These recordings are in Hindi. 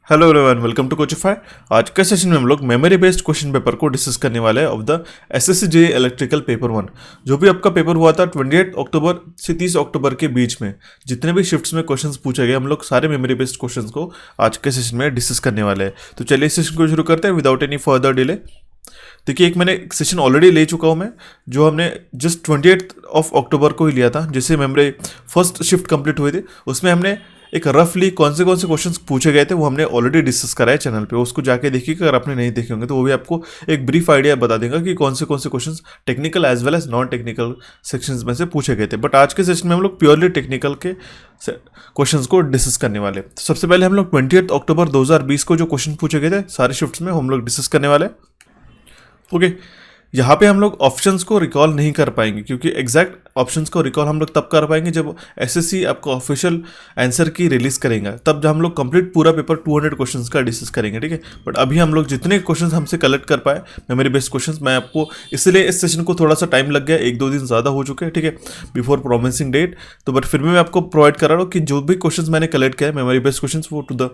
Hello everyone, welcome to Coachify. आज के सेशन में हम लोग मेमोरी बेस्ड क्वेश्चन पेपर को डिस्कस करने वाले हैं of the SSC JEE electrical paper 1। जो भी आपका पेपर हुआ था 28 अक्टूबर से 30 अक्टूबर के बीच में जितने भी शिफ्ट्स में क्वेश्चंस पूछे गए, हम लोग सारे मेमोरी बेस्ड क्वेश्चंस को आज के सेशन में डिस्कस करने वाले हैं। तो चलिए इस सेशन को शुरू करते हैं विदाउट एनी फर्दर डिले। देखिए, एक मैंने सेशन ऑलरेडी ले चुका हूँ मैं, जो हमने जस्ट 28 अक्टूबर को ही लिया था, जिससे मेमोरी फर्स्ट शिफ्ट कंप्लीट हुई थी। उसमें हमने एक रफली कौन से क्वेश्चंस पूछे गए थे वो हमने ऑलरेडी डिस्कस करा है चैनल पे। उसको जाके देखिए, अगर आपने नहीं देखे होंगे तो वो भी आपको एक ब्रीफ आइडिया बता देगा कि कौन से questions technical as well as non technical sections में से पूछे गए थे। बट आज के सेशन में हम लोग प्योरली टेक्निकल के क्वेश्चंस को डिस्कस करने वाले। तो सबसे पहले हम लोग 28 अक्टूबर 2020 को जो क्वेश्चन पूछे गए थे सारे शिफ्ट्स में हम लोग डिस्कस करने वाले। ओके, यहाँ पे हम लोग ऑप्शंस को रिकॉल नहीं कर पाएंगे, क्योंकि एग्जैक्ट ऑप्शंस को रिकॉल हम लोग तब कर पाएंगे जब एसएससी आपको ऑफिशियल आंसर की रिलीज करेंगे, तब जब हम लोग कंप्लीट पूरा पेपर 200 क्वेश्चंस का डिस्कस करेंगे। ठीक है, बट अभी हम लोग जितने क्वेश्चंस हमसे कलेक्ट कर पाए मेमोरी बेस्ड क्वेश्चंस, मैं आपको इसलिए इस सेशन को थोड़ा सा टाइम लग गया, 1-2 दिन ज़्यादा हो चुके हैं। ठीक है, बिफोर प्रोमिसिंग डेट। तो बट फिर भी मैं आपको प्रोवाइड करा रहा हूँ कि जो भी क्वेश्चंस मैंने कलेक्ट किया है मेमोरी बेस्ड क्वेश्चंस, वो टू द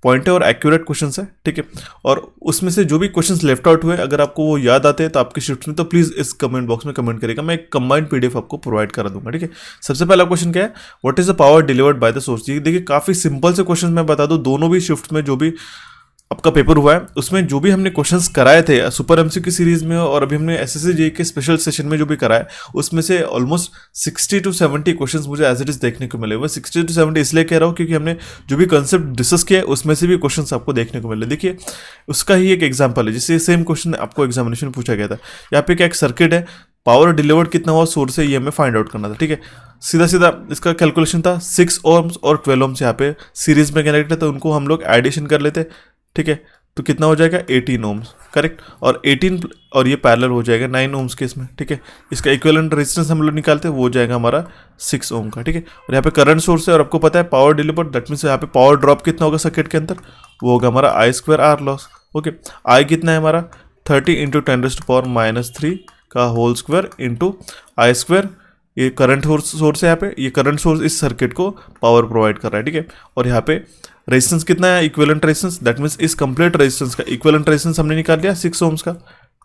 पॉइंट है और एक्यूरेट क्वेश्चंस है। ठीक है, और उसमें से जो भी क्वेश्चंस लेफ्ट आउट हुए, अगर आपको वो याद आते हैं तो आपकी शिफ्ट में, तो प्लीज़ इस कमेंट बॉक्स में कमेंट करेगा, मैं एक कंबाइंड पीडीएफ आपको प्रोवाइड करा दूंगा। ठीक है, सबसे पहला क्वेश्चन क्या है, what is the power delivered by the source. देखिए, काफी सिंपल से क्वेश्चन मैं बता दूं, दोनों भी शिफ्ट में जो भी आपका पेपर हुआ है उसमें जो भी हमने क्वेश्चंस कराए थे सुपर एमसीक्यू सीरीज में, और अभी हमने एसएससी जेईई के स्पेशल सेशन में जो भी कराए, उसमें से ऑलमोस्ट 60 to 70 क्वेश्चंस मुझे एज इट इज देखने को मिले। मैं 60 to 70 इसलिए कह रहा हूँ क्योंकि हमने जो भी कंसेप्ट डिस्कस किया है उसमें से भी क्वेश्चंस आपको देखने को मिले। देखिए, उसका ही एक एग्जाम्पल है, जिससे सेम क्वेश्चन आपको एग्जामिनेशन पूछा गया था। यहाँ पे क्या एक सर्किट है, पावर डिलीवर्ड कितना हुआ सोर्स से, ये हमें फाइंड आउट करना था। ठीक है, सीधा सीधा इसका कैलकुलेशन था, 6 ohms और 12 ohms यहाँ पे सीरीज में कनेक्ट है, तो उनको हम लोग एडिशन कर लेते। ठीक है, तो कितना हो जाएगा 18 ohms, करेक्ट। और 18 और ये पैरेलल हो जाएगा 9 ohms के इसमें। ठीक है, इसका इक्विवेलेंट रेजिस्टेंस हम लोग निकालते हैं, वो हो जाएगा हमारा 6 ohm का। ठीक है, और यहाँ पे करंट सोर्स है और आपको पता है पावर डिलीवर्ड, दैट मीन्स यहाँ पे पावर ड्रॉप कितना होगा सर्किट के अंदर, वो होगा हमारा I² R लॉस। ओके, आई कितना है हमारा 30 × 10⁻³ का होल स्क्वायर इंटू I²। ये करंट सोर्स है, यहाँ पे ये करंट सोर्स इस सर्किट को पावर प्रोवाइड कर रहा है। ठीक है, और यहाँ पे रेजिस्टेंस कितना है, इक्विवेलेंट रेजिस्टेंस, दैट मीन्स इस कंप्लीट रेजिस्टेंस का इक्विवेलेंट रेजिस्टेंस हमने निकाल लिया 6 ohms का।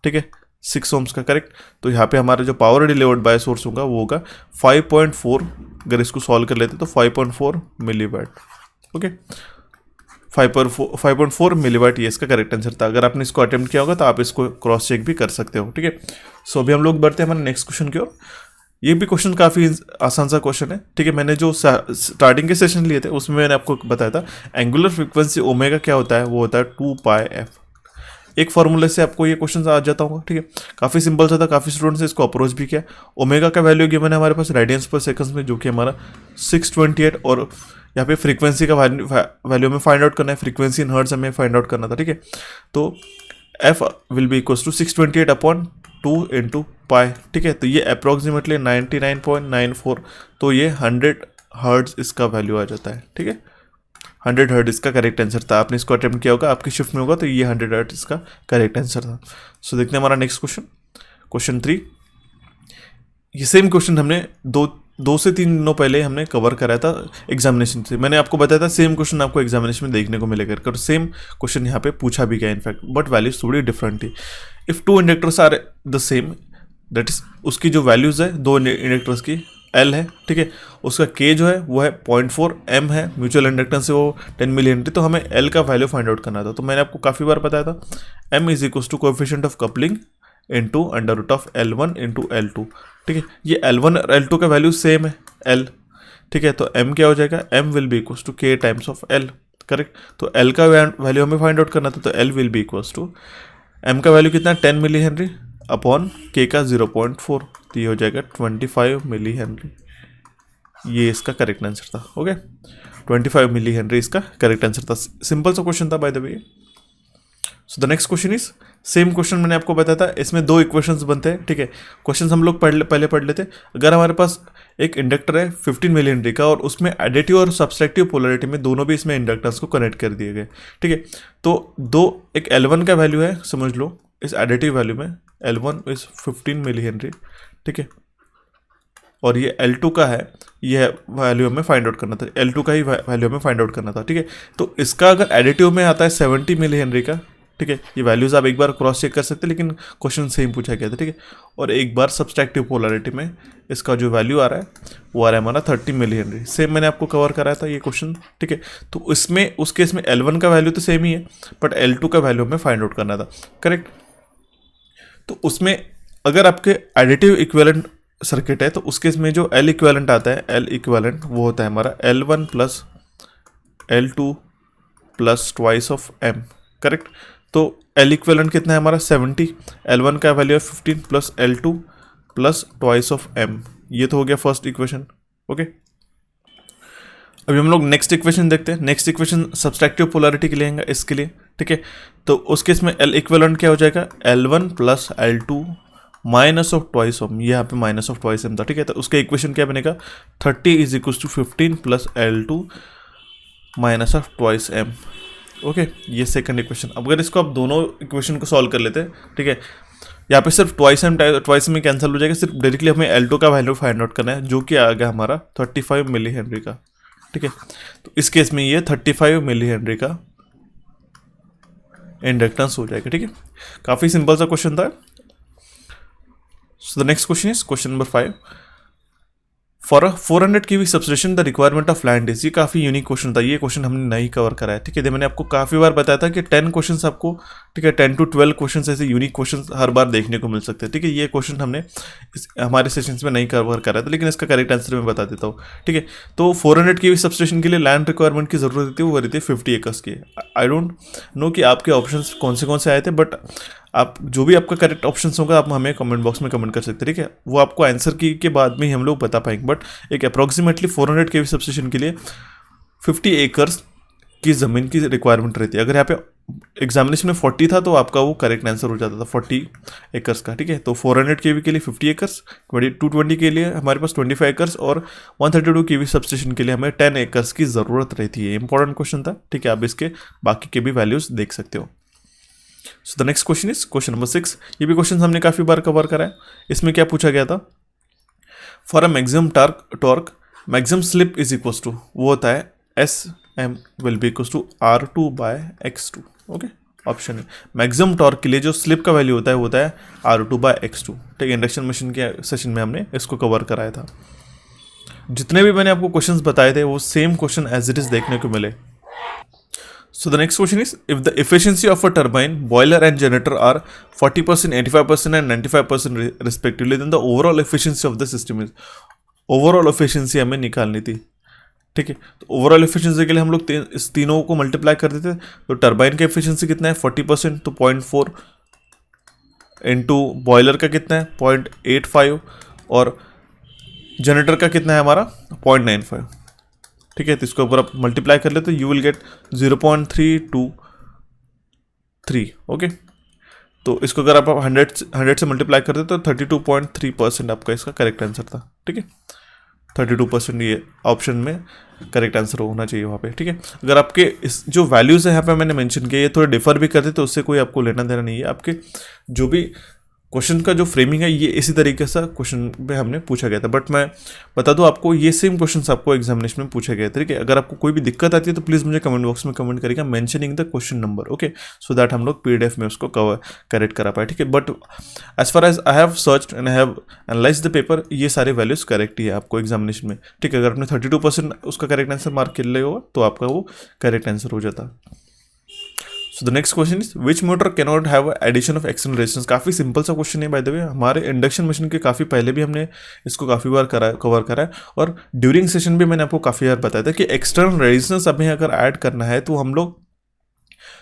ठीक है, 6 ohms का, करेक्ट। तो यहाँ पे हमारा जो पावर डिलीवर्ड बाय सोर्स होगा वो होगा 5.4। अगर इसको सॉल्व कर लेते तो 5.4 मिलीवाट। ओके, 5.4 मिलीवाट ये इसका करेक्ट आंसर था। अगर आपने इसको अटेम्प्ट किया होगा तो आप इसको क्रॉस चेक भी कर सकते हो। ठीक है, सो अभी हम लोग बढ़ते हैं हमारे नेक्स्ट क्वेश्चन की ओर। ये भी क्वेश्चन काफ़ी आसान सा क्वेश्चन है। ठीक है, मैंने जो स्टार्टिंग के सेशन लिए थे उसमें मैंने आपको बताया था एंगुलर फ्रीक्वेंसी ओमेगा क्या होता है, वो होता है 2πf। एक फॉर्मूले से आपको ये क्वेश्चन आ जाता होगा। ठीक है, काफ़ी सिंपल सा था, काफ़ी स्टूडेंट्स ने इसको अप्रोच भी किया। ओमेगा का वैल्यू गिवन है हमारे पास रेडियंस पर सेकंड्स में, जो कि हमारा 628, और यहाँ पे फ्रीक्वेंसी का वैल्यू में फाइंड आउट करना है, फ्रीक्वेंसी इन हर्ट्ज हमें फाइंड आउट करना था। ठीक है, तो F will be equals to 628/2 × pi. ठीक है, तो ये अप्रोक्सीमेटली 99.94, तो ये 100 हर्ट्ज इसका वैल्यू आ जाता है। ठीक है, 100 हर्ट्ज इसका करेक्ट आंसर था। आपने इसको अटेम्प्ट किया होगा, आपकी शिफ्ट में होगा, तो ये 100 हर्ट्ज इसका करेक्ट आंसर था। सो देखते हैं हमारा नेक्स्ट क्वेश्चन, क्वेश्चन 3। ये सेम क्वेश्चन हमने दो से 3 दिनों पहले हमने कवर कराया था एग्जामिनेशन से। मैंने आपको बताया था सेम क्वेश्चन आपको एग्जामिनेशन में देखने को मिलेगा, और सेम क्वेश्चन यहाँ पे पूछा भी गया इनफैक्ट, बट वैल्यूज थोड़ी डिफरेंट थी। If 2 inductors are the same, that is उसकी जो वैल्यूज है 2 इंडक्टर्स की, L है। ठीक है, उसका K जो है वो है 0.4, M है म्यूचुअल इंडक्टेंस से वो 10 मिली हेनरी, तो हमें L का वैल्यू फाइंड आउट करना था। तो मैंने आपको काफ़ी बार बताया था M is equals to coefficient of coupling into √L1 into L2। ठीक है, ये L1 और L2 का वैल्यू सेम है L। ठीक है, तो M क्या हो जाएगा, M will be equals to K times of L, correct. तो L का वैल्यू हमें फाइंड आउट करना था, तो L will be equals to M का वैल्यू कितना, 10 मिली हेनरी अपॉन K का 0.4, तो ये हो जाएगा 25 मिली हेनरी। ये इसका करेक्ट आंसर था। ओके, 25 मिली हेनरी इसका करेक्ट आंसर था। सिंपल सा क्वेश्चन था by the way. So the next question is same question मैंने आपको बताया था, इसमें 2 इक्वेशंस बनते हैं। ठीक है, क्वेश्चन हम लोग पहले पढ़ लेते। अगर हमारे पास एक इंडक्टर है 15 मिली हेनरी का, और उसमें एडिटिव और सब्सट्रैक्टिव पोलैरिटी में दोनों भी इसमें इंडक्टर्स को कनेक्ट कर दिए गए। ठीक है, तो एक L1 का वैल्यू है, समझ लो इस एडिटिव वैल्यू में L1 इज 15 मिली हेनरी। ठीक है, और ये L2 का है, यह वैल्यू हमें फाइंड आउट करना था, L2 का ही वैल्यू हमें फाइंड आउट करना था, ठीक है। तो इसका अगर एडिटिव में आता है 70 मिली हेनरी का, ठीक है, ये वैल्यूज़ आप एक बार क्रॉस चेक कर सकते हैं, लेकिन क्वेश्चन सेम पूछा गया था, ठीक है। और एक बार सब्सट्रैक्टिव पोलैरिटी में इसका जो वैल्यू आ रहा है वो आ रहा है हमारा 30 मिली हेनरी, सेम मैंने आपको कवर कराया था ये क्वेश्चन, ठीक है। तो इसमें उस केस में L1 का वैल्यू तो सेम ही है, बट L2 का वैल्यू हमें फाइंड आउट करना था, करेक्ट। तो उसमें अगर आपके एडिटिव इक्विवेलेंट सर्किट है तो उस केस में जो L इक्विवेलेंट आता है, L इक्विवेलेंट वो होता है हमारा L1 plus L2 plus twice of M, correct. तो L इक्विवेलेंट कितना है हमारा 70, L1 का वैल्यू है 15 plus L2 plus twice of M, ये तो हो गया फर्स्ट इक्वेशन, ओके। अभी हम लोग नेक्स्ट इक्वेशन देखते हैं। नेक्स्ट इक्वेशन सब्सट्रैक्टिव पोलैरिटी के लिए आएगा इसके लिए, ठीक है। तो उस केस में L इक्विवेलेंट क्या हो जाएगा, L1 plus L2 minus of twice of, यहाँ पे माइनस ऑफ ट्वाइस M था, ठीक है। तो उसका इक्वेशन क्या बनेगा, 30 is equal to 15 plus L2 minus of twice M, okay. ये सेकंड इक्वेशन। अब अगर इसको आप दोनों इक्वेशन को सॉल्व कर लेते हैं, ठीक है, यहाँ पे सिर्फ ट्वाइस में कैंसिल हो जाएगा, सिर्फ डायरेक्टली हमें L2 का वैल्यू फाइंड आउट करना है, जो कि आ गया हमारा 35 मिली हेनरी का, ठीक है। तो इस केस में ये 35 मिली हेनरी का इंडक्टेंस हो जाएगा, ठीक है। काफ़ी सिंपल सा क्वेश्चन था। सो the next question is question number 5। For 400 kV substation the requirement of land is, ये काफ़ी यूनिक क्वेश्चन था, ये क्वेश्चन हमने नहीं कवर कराया, ठीक है। मैंने आपको काफ़ी बार बताया था कि 10 क्वेश्चन आपको, ठीक है, 10 to 12 क्वेश्चन ऐसे यूनिक क्वेश्चन हर बार देखने को मिल सकते हैं, ठीक है। ये क्वेश्चन हमने हमारे सेशंस में नहीं कवर कराया था, लेकिन इसका करेक्ट आंसर मैं बता देता हूँ, ठीक है। तो 400 kV सबस्टेशन के लिए लैंड रिक्वायरमेंट की जरूरत रहती है, वो रहती है 50 एकर्स की। आई डोंट नो कि आपके ऑप्शन कौन से आए थे, बट आप जो भी आपका करेक्ट ऑप्शन होगा आप हमें कमेंट बॉक्स में कमेंट कर सकते हैं, ठीक है। वो आपको आंसर की के बाद में ही हम लोग बता पाएंगे, बट एक अप्रॉक्सीमेटली 400 kV सबस्टेशन के लिए 50 एकर्स की ज़मीन की रिक्वायरमेंट रहती है। अगर यहाँ पे एग्जामिनेशन में 40 था तो आपका वो करेक्ट आंसर हो जाता था 40 एकर्स का, ठीक है। तो 400 kV के लिए 50 एकर्स, 220 के लिए हमारे पास 25 एकर्स, और 132 kV सबस्टेशन के लिए हमें 10 एकर्स की ज़रूरत रहती है। इंपॉर्टेंट क्वेश्चन था, ठीक है। आप इसके बाकी के भी वैल्यूज़ देख सकते हो। सो the next question is question number 6। ये भी क्वेश्चन हमने काफ़ी बार कवर करा है। इसमें क्या पूछा गया था, for a maximum torque maximum slip is equal to, वो होता है SM will be equal to R2 by X2, okay. Option है मैक्सिमम टॉर्क के लिए जो स्लिप का वैल्यू होता है वो होता है R2 बाय X2, ठीक है। इंडक्शन मशीन के सेशन में हमने इसको कवर कराया था। जितने भी मैंने आपको क्वेश्चंस बताए थे वो same question as it is देखने को मिले। So the next question is, if the efficiency of a turbine, boiler and generator are 40%, 85% and 95% respectively, then the overall efficiency of the system is, overall efficiency हमें निकालनी थी, ठीक है। तो ओवरऑल एफिशिएंसी के लिए हम लोग इस तीनों को मल्टीप्लाई कर देते। तो टर्बाइन का एफिशिएंसी कितना है 40%, तो 0.4 इंटू बॉयलर का कितना है 0.85, और जनरेटर का कितना है हमारा 0.95, ठीक है। तो इसको ऊपर आप मल्टीप्लाई कर ले तो यू विल गेट 0.323, ओके। तो इसको अगर आप 100 से मल्टीप्लाई कर दे तो 32.3% आपका इसका करेक्ट आंसर था, ठीक है। 32% ये ऑप्शन में करेक्ट आंसर होना चाहिए वहाँ पे, ठीक है। अगर आपके इस जो वैल्यूज़ है यहाँ पे मैंने मेंशन किया ये थोड़े डिफर भी करते तो उससे कोई आपको लेना देना नहीं है। आपके जो भी क्वेश्चन का जो फ्रेमिंग है ये इसी तरीके से क्वेश्चन में हमने पूछा गया था, बट मैं बता दूं आपको ये सेम क्वेश्चंस आपको एग्जामिनेशन में पूछे गए थे, ठीक है। अगर आपको कोई भी दिक्कत आती है तो प्लीज़ मुझे कमेंट बॉक्स में कमेंट करेगा mentioning the question number, okay, so that हम लोग PDF में उसको करेक्ट करा पाए, ठीक है। But as far as I have search and I have analyse the paper, ये सारे वैल्यूज करेक्ट ही है आपको एग्जामिनेशन में, ठीक है। अगर आपने 32% उसका करेक्ट आंसर मार्क कर लिया होगा तो आपका वो करेक्ट आंसर हो जाता। So the next question is, which motor cannot have addition of external resistance? काफ़ी सिंपल सा क्वेश्चन है बाय द वे। हमारे इंडक्शन मशीन के काफ़ी पहले भी हमने इसको काफ़ी बार कवर करा है, और ड्यूरिंग सेशन भी मैंने आपको काफ़ी बार बताया था कि एक्सटर्नल रेजिस्टेंस हमें अगर ऐड करना है तो हम लोग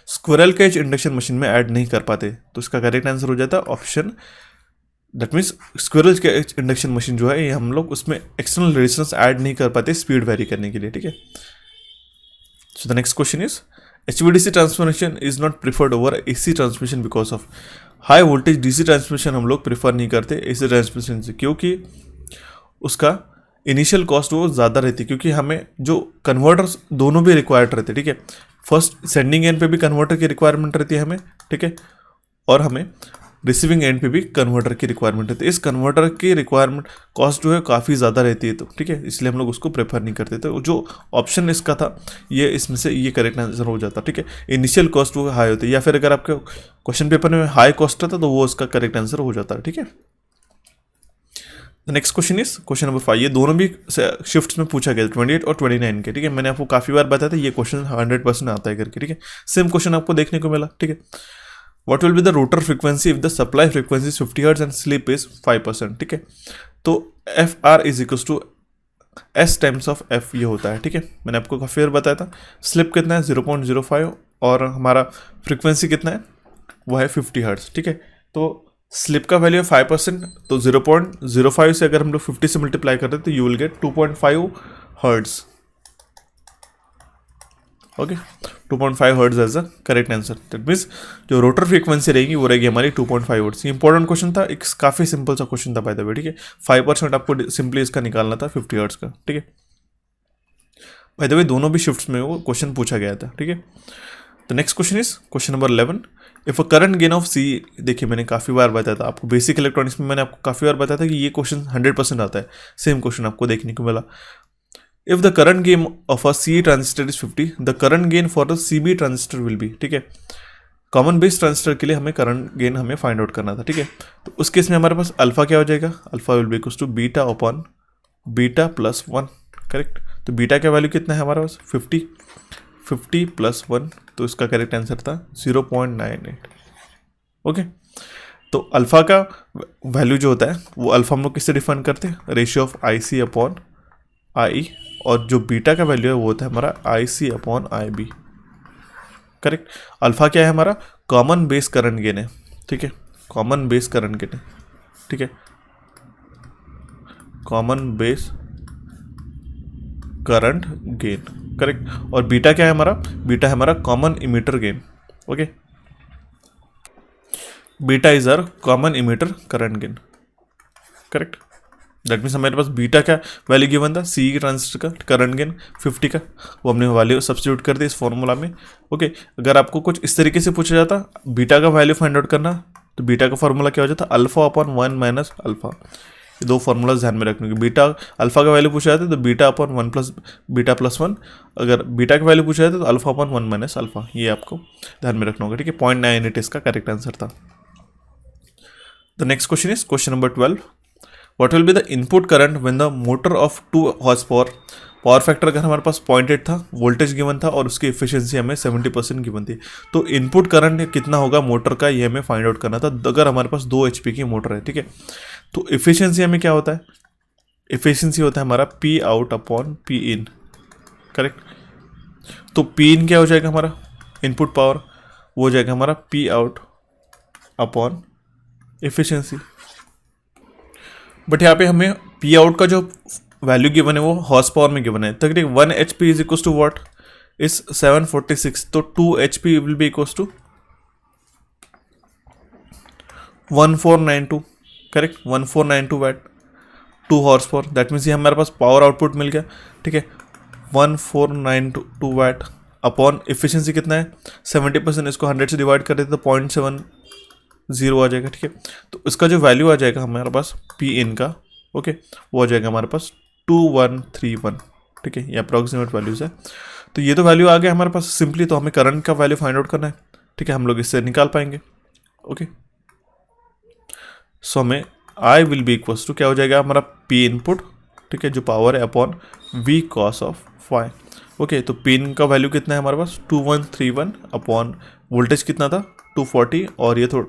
स्क्विरल केज इंडक्शन मशीन में ऐड नहीं कर पाते। तो इसका करेक्ट आंसर हो जाता है option, that means squirrel cage induction machine जो है ये हम लोग उसमें एक्सटर्नल रेजिस्टेंस ऐड नहीं कर पाते स्पीड वेरी करने के लिए, ठीक है। So the next question is, HVDC transformation is not preferred over AC transmission because of, high voltage DC transmission हम लोग प्रिफर नहीं करते AC ट्रांसमिशन से, क्योंकि उसका इनिशियल कॉस्ट वो ज़्यादा रहती है, क्योंकि हमें जो कन्वर्टर्स दोनों भी रिक्वायर्ड रहते हैं, ठीक है। फर्स्ट सेंडिंग एंड पे भी कन्वर्टर की रिक्वायरमेंट रहती है हमें, ठीक है, और हमें रिसीविंग एंड पे भी कन्वर्टर की रिक्वायरमेंट है, तो इस कन्वर्टर की रिक्वायरमेंट कॉस्ट जो है काफ़ी ज़्यादा रहती है, तो ठीक है, इसलिए हम लोग उसको प्रेफर नहीं करते। तो जो ऑप्शन इसका था ये इसमें से ये करेक्ट आंसर हो जाता, ठीक है। इनिशियल कॉस्ट वो हाई होती है, या फिर अगर आपके क्वेश्चन पेपर में हाई कॉस्ट रहता तो वो उसका करेक्ट आंसर हो जाता है, ठीक है। Next question is question number 5। ये दोनों भी शिफ्ट्स में पूछा गया 28 और 29 के, ठीक है। मैंने आपको काफ़ी बार बताया था ये क्वेश्चन 100% आता है करके, ठीक है। सेम क्वेश्चन आपको देखने को मिला, ठीक है। What will be the rotor frequency if the supply frequency is 50 hertz and slip is 5%, ठीक है। तो F R is equal to S times of F ये होता है, ठीक है। मैंने आपको काफ़ी बार बताया था। स्लिप कितना है 0.05 और हमारा फ्रीक्वेंसी कितना है वो है 50 हर्ट्ज, ठीक है। तो स्लिप का वैल्यू है 5%, तो 0.05 से अगर हम लोग 50 से मल्टीप्लाई करते हैं तो you will get 2.5 hertz, okay. 2.5 hertz as a correct answer. That means जो रोटर फ्रीक्वेंसी रहेगी वो रहेगी हमारी 2.5 हर्ट्ज। इंपॉर्टेंट क्वेश्चन था, एक काफ़ी सिंपल सा क्वेश्चन था बाय द वे, ठीक है। 5% आपको सिंपली इसका निकालना था 50 हर्ट्ज का, ठीक है। बाय द वे दोनों भी शिफ्ट्स में वो क्वेश्चन पूछा गया था, ठीक है। तो next question is question number 11। If a current gain of C, देखिए मैंने काफ़ी बार बताया था आपको, बेसिक इलेक्ट्रॉनिक्स में मैंने आपको काफ़ी बार बताया था कि ये क्वेश्चन 100% आता है। सेम क्वेश्चन आपको देखने को मिला। If the current gain of a C transistor is 50, the current gain for the C B transistor will be, ठीक है। कॉमन बेस ट्रांजिस्टर के लिए हमें करंट गेन हमें फाइंड आउट करना था, ठीक है। तो उस केस में हमारे पास अल्फा क्या हो जाएगा, alpha will be equal to beta upon beta plus 1, correct. तो बीटा का वैल्यू कितना है हमारे पास 50 प्लस 1, तो इसका करेक्ट आंसर था 0.98, ओके। तो अल्फा का वैल्यू जो होता है वो अल्फा हम लोग किससे डिफाइन करते हैं, ratio of I C upon I, और जो बीटा का वैल्यू है वो होता है हमारा I C upon I B, correct. Alpha क्या है हमारा, कॉमन बेस करंट गेन है, ठीक है। कॉमन बेस करंट गेन है, ठीक है। Common base current gain, correct. और बीटा क्या है हमारा, बीटा है हमारा common emitter gain, okay. Beta is our common emitter current gain, correct. That means हमारे पास बीटा का वैल्यू गिवन था, सी ट्रांजिस्टर का करंट गेन 50 का, वो हमने वैल्यू सब्स्टिट्यूट कर दी इस फॉर्मूला में, ओके। अगर आपको कुछ इस तरीके से पूछा जाता बीटा का वैल्यू फाइंड आउट करना, तो बीटा का फॉर्मूला क्या हो जाता, अल्फा अपॉन 1 माइनस अल्फा। ये दो फार्मूलाज ध्यान में रखने के, बीटा अल्फा का वैल्यू पूछा जाता है तो beta upon 1 plus beta plus 1, अगर बीटा का वैल्यू पूछा जाता है तो अल्फा अपॉन 1 माइनस अल्फा, ये आपको ध्यान में रखना होगा, ठीक है। 0.98 इसका करेक्ट आंसर था। The next question is question number 12। What will be the input current when the motor of 2 horse power factor अगर हमारे पास 0.8 था, वोल्टेज गिवन था और उसकी एफिशिएंसी हमें 70% गिवन थी, तो इनपुट करंट कितना होगा मोटर का ये हमें फाइंड आउट करना था अगर हमारे पास 2 HP की मोटर है, ठीक है। तो एफिशिएंसी हमें क्या होता है, एफिशिएंसी होता है हमारा P out upon P in, correct. तो पी इन क्या हो जाएगा हमारा इनपुट पावर, वो हो जाएगा हमारा P out upon efficiency. But यहाँ पे हमें पी आउट का जो वैल्यू गिवन है वो हॉर्स पावर में गिवन है, तो 1 HP is equal to what is 746, तो 2 HP will be equal to 1492, correct. 1492 watt 2 horse power, that means ये हमारे पास पावर आउटपुट मिल गया, ठीक है। 1492 वैट अपॉन एफिशिएंसी कितना है 70%, इसको 100 से डिवाइड कर देते तो 0.70 आ जाएगा, ठीक है। तो इसका जो वैल्यू आ जाएगा हमारे पास पी इन का, ओके, वो आ जाएगा हमारे पास 2131, ठीक है। ये अप्रॉक्सीमेट वैल्यूज है। तो ये तो वैल्यू आ गया हमारे पास सिंपली, तो हमें करंट का वैल्यू फाइंड आउट करना है, ठीक है। हम लोग इससे निकाल पाएंगे, ओके। सो हमें I will be equals to क्या हो जाएगा हमारा पी इनपुट, ठीक है, जो पावर है upon V cos of phi, okay. तो पी इन का वैल्यू कितना है हमारे पास 2131 अपॉन वोल्टेज कितना था 240, और ये थोड़ा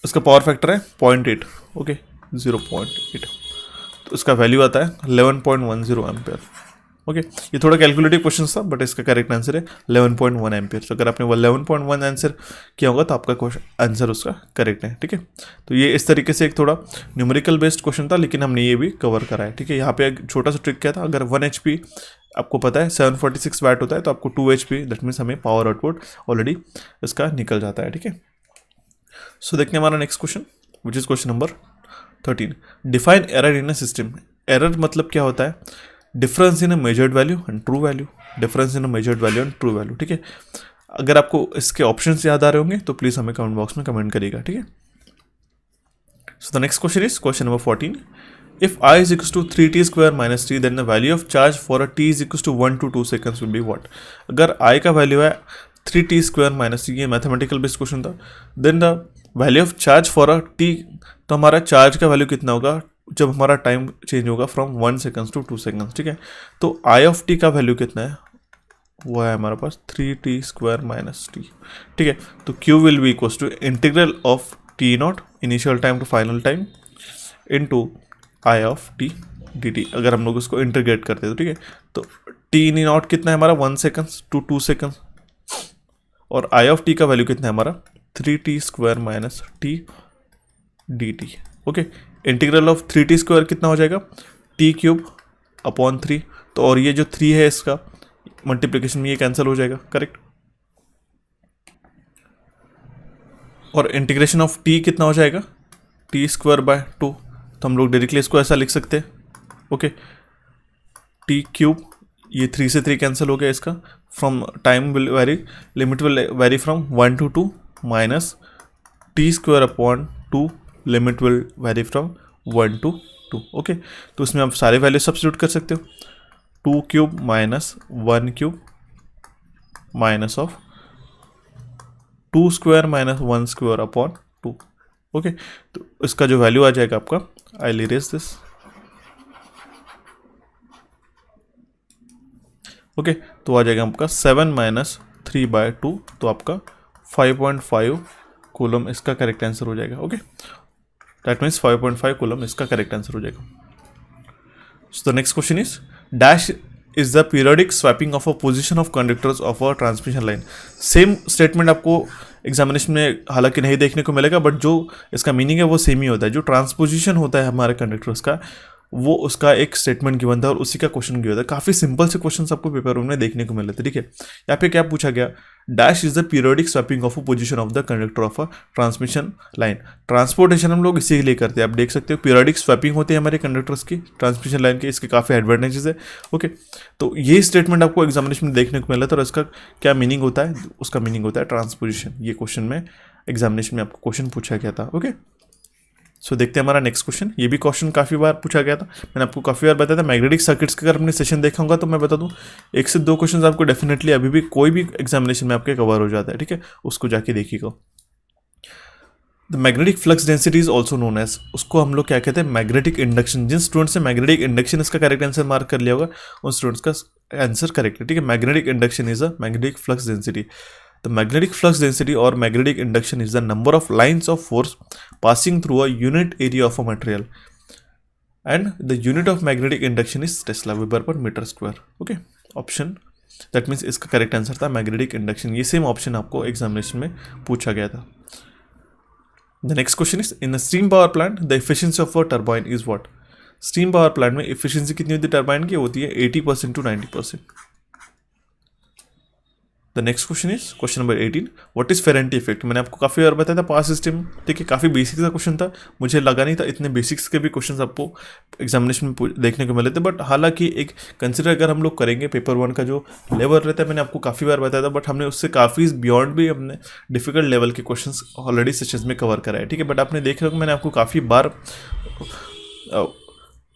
इसका पावर फैक्टर है 0.8, ओके 0.8, तो इसका वैल्यू आता है 11.10 एम्पियर, ओके। ये थोड़ा कैलकुलेटिव क्वेश्चन था बट इसका करेक्ट आंसर है 11.1 एम्पियर। तो अगर आपने वो 11.1 आंसर किया होगा तो आपका आंसर उसका करेक्ट है, ठीक है। तो ये इस तरीके से एक थोड़ा न्यूमेरिकल बेस्ड क्वेश्चन था, लेकिन हमने ये भी कवर करा है, ठीक है। यहाँ पे एक छोटा सा ट्रिक क्या था, अगर 1 HP आपको पता है 746 वैट होता है, तो आपको 2 HP दैट मीन्स हमें पावर आउटपुट ऑलरेडी इसका निकल जाता है, ठीक है। सो देखते हैं हमारा next question which is question number 13। Define error in a system. Error मतलब क्या होता है, difference in a measured value and true value, difference in a measured value and true value, ठीक है। अगर आपको इसके ऑप्शंस याद आ रहे होंगे तो प्लीज़ हमें कमेंट बॉक्स में कमेंट करिएगा, ठीक है। So the next question is question number 14. If I is equals to 3t square minus t, then the value of charge for a t is equals to 1 to 2 seconds will be what? अगर I का वैल्यू है 3t square minus t, ये मैथमेटिकल बेस्ड क्वेश्चन था, then the value of charge for a t, तो हमारा चार्ज का वैल्यू कितना होगा जब हमारा टाइम चेंज होगा फ्रॉम 1 सेकेंड्स टू 2 सेकेंड्स, ठीक है। तो I ऑफ t का वैल्यू कितना है, वो है हमारे पास 3t स्क्वायर माइनस टी, ठीक है। तो Q will be equals to integral of t not initial time to final time into I of t dt, अगर हम लोग उसको इंटीग्रेट करते हैं तो, ठीक है। तो t नॉट कितना है हमारा 1 सेकेंड्स टू 2 सेकेंड्स, और I ऑफ t का वैल्यू कितना है हमारा 3t square minus T dt, okay. Integral of 3t square कितना हो जाएगा t क्यूब अपॉन 3, तो और ये जो 3 है इसका मल्टीप्लिकेशन में ये कैंसिल हो जाएगा, करेक्ट। और इंटीग्रेशन ऑफ t कितना हो जाएगा t स्क्वायर बाय 2, तो हम लोग डायरेक्टली इसको ऐसा लिख सकते हैं, ओके। t क्यूब, ये 3 से 3 कैंसिल हो गया इसका, from time will very, limit will very from 1 to 2 minus t square upon 2, limit will very from 1 to 2, okay. तो इसमें आप सारे वैल्यू सब्स्टिट्यूट कर सकते हो, 2 cube minus 1 cube minus of 2 square minus 1 square upon 2, okay. तो इसका जो वैल्यू आ जाएगा आपका, I will erase this, okay. तो आ जाएगा आपका 7 माइनस 3 बाय 2, तो आपका 5.5 कूलम इसका करेक्ट आंसर हो जाएगा, ओके। दैट मीन्स 5.5 कूलम इसका करेक्ट आंसर हो जाएगा। सो the next question is dash is the periodic swapping of a position of conductors of a transmission line. Same statement आपको एग्जामिनेशन में हालांकि नहीं देखने को मिलेगा, बट जो इसका मीनिंग है वो सेम ही होता है। जो ट्रांसपोजिशन होता है हमारे कंडक्टर्स का, वो उसका एक स्टेटमेंट गिवन था और उसी का क्वेश्चन गिवन था। काफ़ी सिंपल से क्वेश्चन आपको पेपर में देखने को मिले थे, ठीक है। यहाँ पे क्या पूछा गया, dash is the periodic swapping of a position of the conductor of a transmission line. Transportation हम लोग इसी के लिए करते हैं, आप देख सकते हो पीरियोडिक स्वैपिंग होती है हमारे कंडक्टर्स की ट्रांसमिशन लाइन के, इसके काफ़ी एडवांटेजेस है, ओके। तो ये स्टेटमेंट आपको एग्जामिनेशन में देखने को मिला था और इसका क्या मीनिंग होता है, उसका मीनिंग होता है ट्रांसपोजिशन। ये क्वेश्चन में एग्जामिनेशन में आपको क्वेश्चन पूछा गया था, ओके। सो देखते हैं हमारा नेक्स्ट क्वेश्चन। ये भी क्वेश्चन काफ़ी बार पूछा गया था, मैंने आपको काफ़ी बार बताया था। मैग्नेटिक सर्किट्स का अगर हमने सेशन देखा होगा तो मैं बता दूं 1 से 2 क्वेश्चन आपको डेफिनेटली अभी भी कोई भी एग्जामिनेशन में आपके कवर हो जाता है, ठीक है। उसको जाके देखिएगा। The magnetic flux density is also known as, उसको हम लोग क्या कहते हैं, मैग्नेटिक इंडक्शन। जिन स्टूडेंट्स ने मैग्नेटिक इंडक्शन इसका करेक्ट आंसर मार्क कर लिया होगा उन स्टूडेंट्स का आंसर करेक्ट है, ठीक है। Magnetic induction is a magnetic flux density. The magnetic flux density or magnetic induction is the number of lines of force passing through a unit area of a material, and the unit of magnetic induction is Tesla Weber per meter square, okay। Option that means इसका करेक्ट आंसर था मैग्नेटिक इंडक्शन। ये सेम ऑप्शन आपको एग्जामिनेशन में पूछा गया था। The next question is in a steam power plant the efficiency of a turbine is what. Steam power plant में एफिशिएंसी कितनी होती है टरबाइन की, होती है 80% to 90%। The next question is question number 18, what is फेरेंटी effect. मैंने आपको काफ़ी बार बताया था पावर सिस्टम, ठीक है। काफ़ी बेसिक का क्वेश्चन था, मुझे लगा नहीं था इतने बेसिक्स के भी क्वेश्चन आपको एग्जामिनेशन में देखने को मिले थे। बट हालांकि एक कंसिडर अगर हम लोग करेंगे पेपर 1 का जो लेवल रहता है, मैंने आपको काफ़ी बार बताया था, बट हमने उससे काफ़ी बियॉन्ड भी हमने डिफिकल्ट लेवल के क्वेश्चन ऑलरेडी सेशंस में कवर कराए, ठीक है। बट आपने देख रहे हो मैंने आपको काफ़ी बार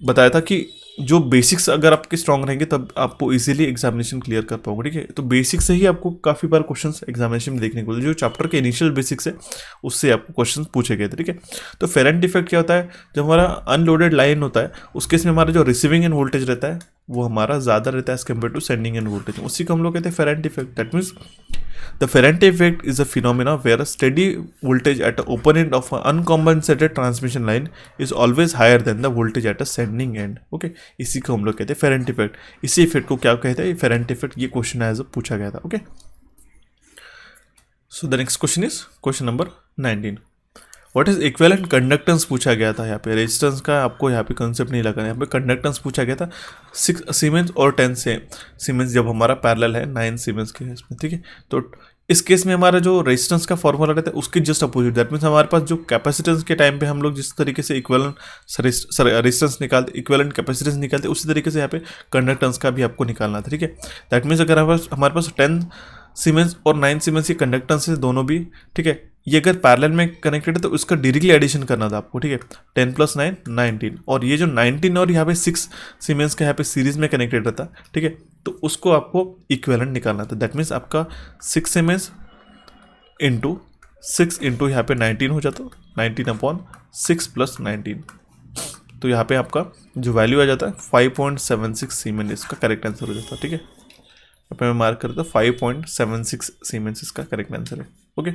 बताया था कि जो बेसिक्स अगर आपके स्ट्रांग रहेंगे तब आपको इजीली एग्जामिनेशन क्लियर कर पाओगे, ठीक है। तो बेसिक से ही आपको काफ़ी बार क्वेश्चंस एग्जामिनेशन में देखने को मिले। जो चैप्टर के इनिशियल बेसिक्स है उससे आपको क्वेश्चंस पूछे गए थे, ठीक है। तो फेरेंट इफेक्ट क्या होता है, जब हमारा अनलोडेड लाइन होता है उस केस में हमारा जो रिसीविंग एंड वोल्टेज रहता है वो हमारा ज़्यादा रहता है as compare to sending end voltage, उसी को हम लोग कहते हैं Ferranti effect. That means the Ferrante effect is a phenomena where a steady voltage at the open end of an uncompensated transmission line is always higher than the voltage at a sending end, okay। इसी को हम लोग कहते हैं Ferrante effect। इसी इफेक्ट को क्या कहते हैं, Ferrante effect। ये क्वेश्चन एज पूछा गया था, okay. So the next question is question number 19, what is equivalent conductance पूछा गया था। यहाँ पे रेजिस्टेंस का आपको यहाँ पे कंसेप्ट नहीं लगा, यहाँ पे कंडक्टेंस पूछा गया था 6 सीमेंस और 10 से सीमेंस जब हमारा पैरेलल है 9 सीमेंस के इसमें, ठीक है। तो इस केस में हमारा जो रेजिस्टेंस का फॉर्मूला रहता है उसके जस्ट अपोजिट, दैट मीन्स हमारे पास जो कैपेसिटेंस के टाइम पे हम लोग जिस तरीके से इक्विवेलेंट रेजिस्टेंस निकालते, इक्विवेलेंट कैपेसिटेंस निकालते, उसी तरीके से यहाँ पे कंडक्टेंस का भी आपको निकालना था, ठीक है। दैट मीन्स अगर हमारे पास 10 सीमेंस और 9 सीमेंस की कंडक्टेंस है दोनों भी, ठीक है, ये अगर पैरेलल में कनेक्टेड है तो उसका डायरेक्टली एडिशन करना था आपको, ठीक है। 10 + 9 19, और ये जो 19 और यहाँ पे 6 सीमेंस का यहाँ पे सीरीज में कनेक्टेड रहता, ठीक है, तो उसको आपको इक्विवेलेंट निकालना था। दैट मीन्स आपका 6 सीमेंस इंटू 6 इंटू यहाँ पे 19 हो जाता, 19/6 + 19, तो यहाँ पे आपका जो वैल्यू आ जाता है 5.76 सीमेंस, इसका करेक्ट आंसर हो जाता है, ठीक है। यहाँ पे मैं मार्क करता हूँ 5.76 सीमेंस इसका करेक्ट आंसर है, ओके।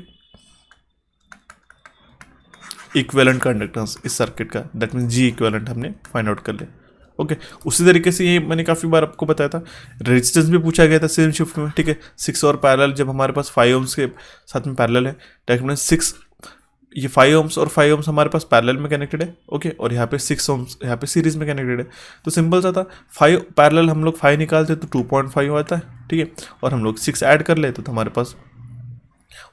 इक्विवेलेंट कंडक्टेंस इस सर्किट का, दैट मीन्स जी इक्विवेलेंट हमने फाइंड आउट कर लिया, ओके। उसी तरीके से ये मैंने काफ़ी बार आपको बताया था, रेजिस्टेंस भी पूछा गया था सेम शिफ्ट में, ठीक है। 6 और पैरेलल, जब हमारे पास 5 ओम्स के साथ में पैरेलल है, दैट मीन्स 6, ये 5 ओम्स और 5 ओम्स हमारे पास पैरेलल में कनेक्टेड है, ओके, और यहाँ पे 6 ओम्स यहाँ पे सीरीज में कनेक्टेड है, तो सिंपल सा था, 5 पैरेलल हम लोग 5 निकालते तो 2.5 आता है, ठीक है, और हम लोग 6 ऐड कर लेते तो हमारे पास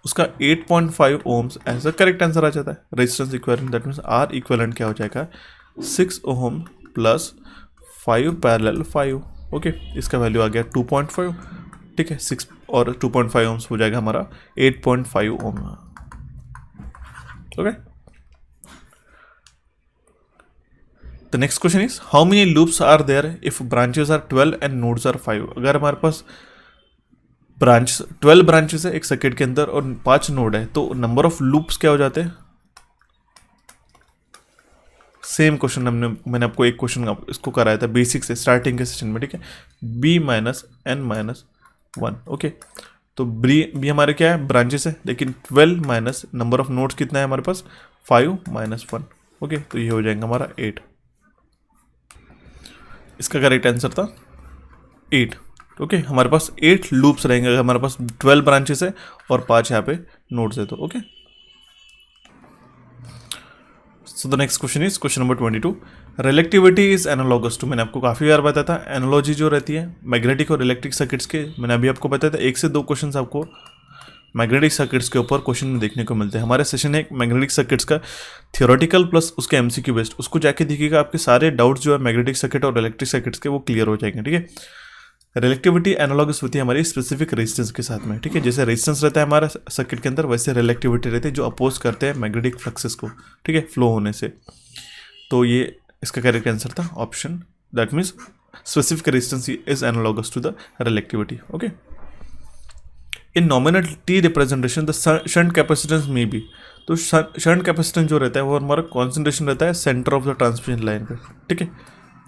उसका 8.5 ओम्स ऐसा करेक्ट आंसर आ जाता है। Resistance equivalent, that means R equivalent क्या हो जाएगा 6 ओम प्लस 5 पैरेलल 5, ओके, इसका वैल्यू आ गया 2.5, ठीक है। 6 और 2.5 ओम्स हो जाएगा हमारा 8.5 ohm, okay. The next question is how many loops are there if branches are 12 and nodes are 5। अगर हमारे पास 12 ब्रांचेस है एक सर्किट के अंदर और 5 नोड है, तो नंबर ऑफ लूप्स क्या हो जाते हैं। सेम क्वेश्चन मैंने आपको एक क्वेश्चन इसको कराया था बेसिक से स्टार्टिंग के सेशन में, ठीक है। b-n-1, ओके, तो बी हमारे क्या है ब्रांचेस है, लेकिन 12 माइनस नंबर ऑफ नोड्स कितना है हमारे पास 5 - 1, ओके, तो ये हो जाएगा हमारा 8। इसका करेक्ट आंसर था 8, ओके। हमारे पास 8 लूप्स रहेंगे अगर हमारे पास 12 ब्रांचेस है और 5 यहाँ पे नोड्स है तो, okay. So the next question is question number 22। Reluctivity is analogous to, मैंने आपको काफ़ी बार बताया था एनालॉजी जो रहती है मैग्नेटिक और इलेक्ट्रिक सर्किट्स के, मैंने अभी आपको बताया था 1 से 2 क्वेश्चन आपको मैग्नेटिक सर्किट्स के ऊपर क्वेश्चन में देखने को मिलते हैं। हमारे सेशन है मैग्नेटिक सर्किट्स का थियोरेटिकल प्लस उसके एमसीक्यू बेस्ड, उसको जाके देखिएगा, आपके सारे डाउट्स जो है मैग्नेटिक सर्किट और इलेक्ट्रिक सर्किट्स के वो क्लियर हो जाएंगे, ठीक है। रिलेक्टिविटी एनालॉगस होती है हमारी स्पेसिफिक रेजिस्टेंस के साथ में, ठीक है। जैसे रेजिस्टेंस रहता है हमारा सर्किट के अंदर, वैसे रिलेक्टिविटी रहती है जो अपोज करते हैं मैग्नेटिक फ्लक्सेस को, ठीक है, फ्लो होने से। तो ये इसका करेक्ट आंसर था option, that means specific resistance is analogous to the reluctivity, okay. In nominal T representation the shunt capacitance में भी, तो शंट कैपेसिटेंस जो रहता है वो हमारा कॉन्सेंट्रेशन रहता है centre of the transmission line पे, ठीक है।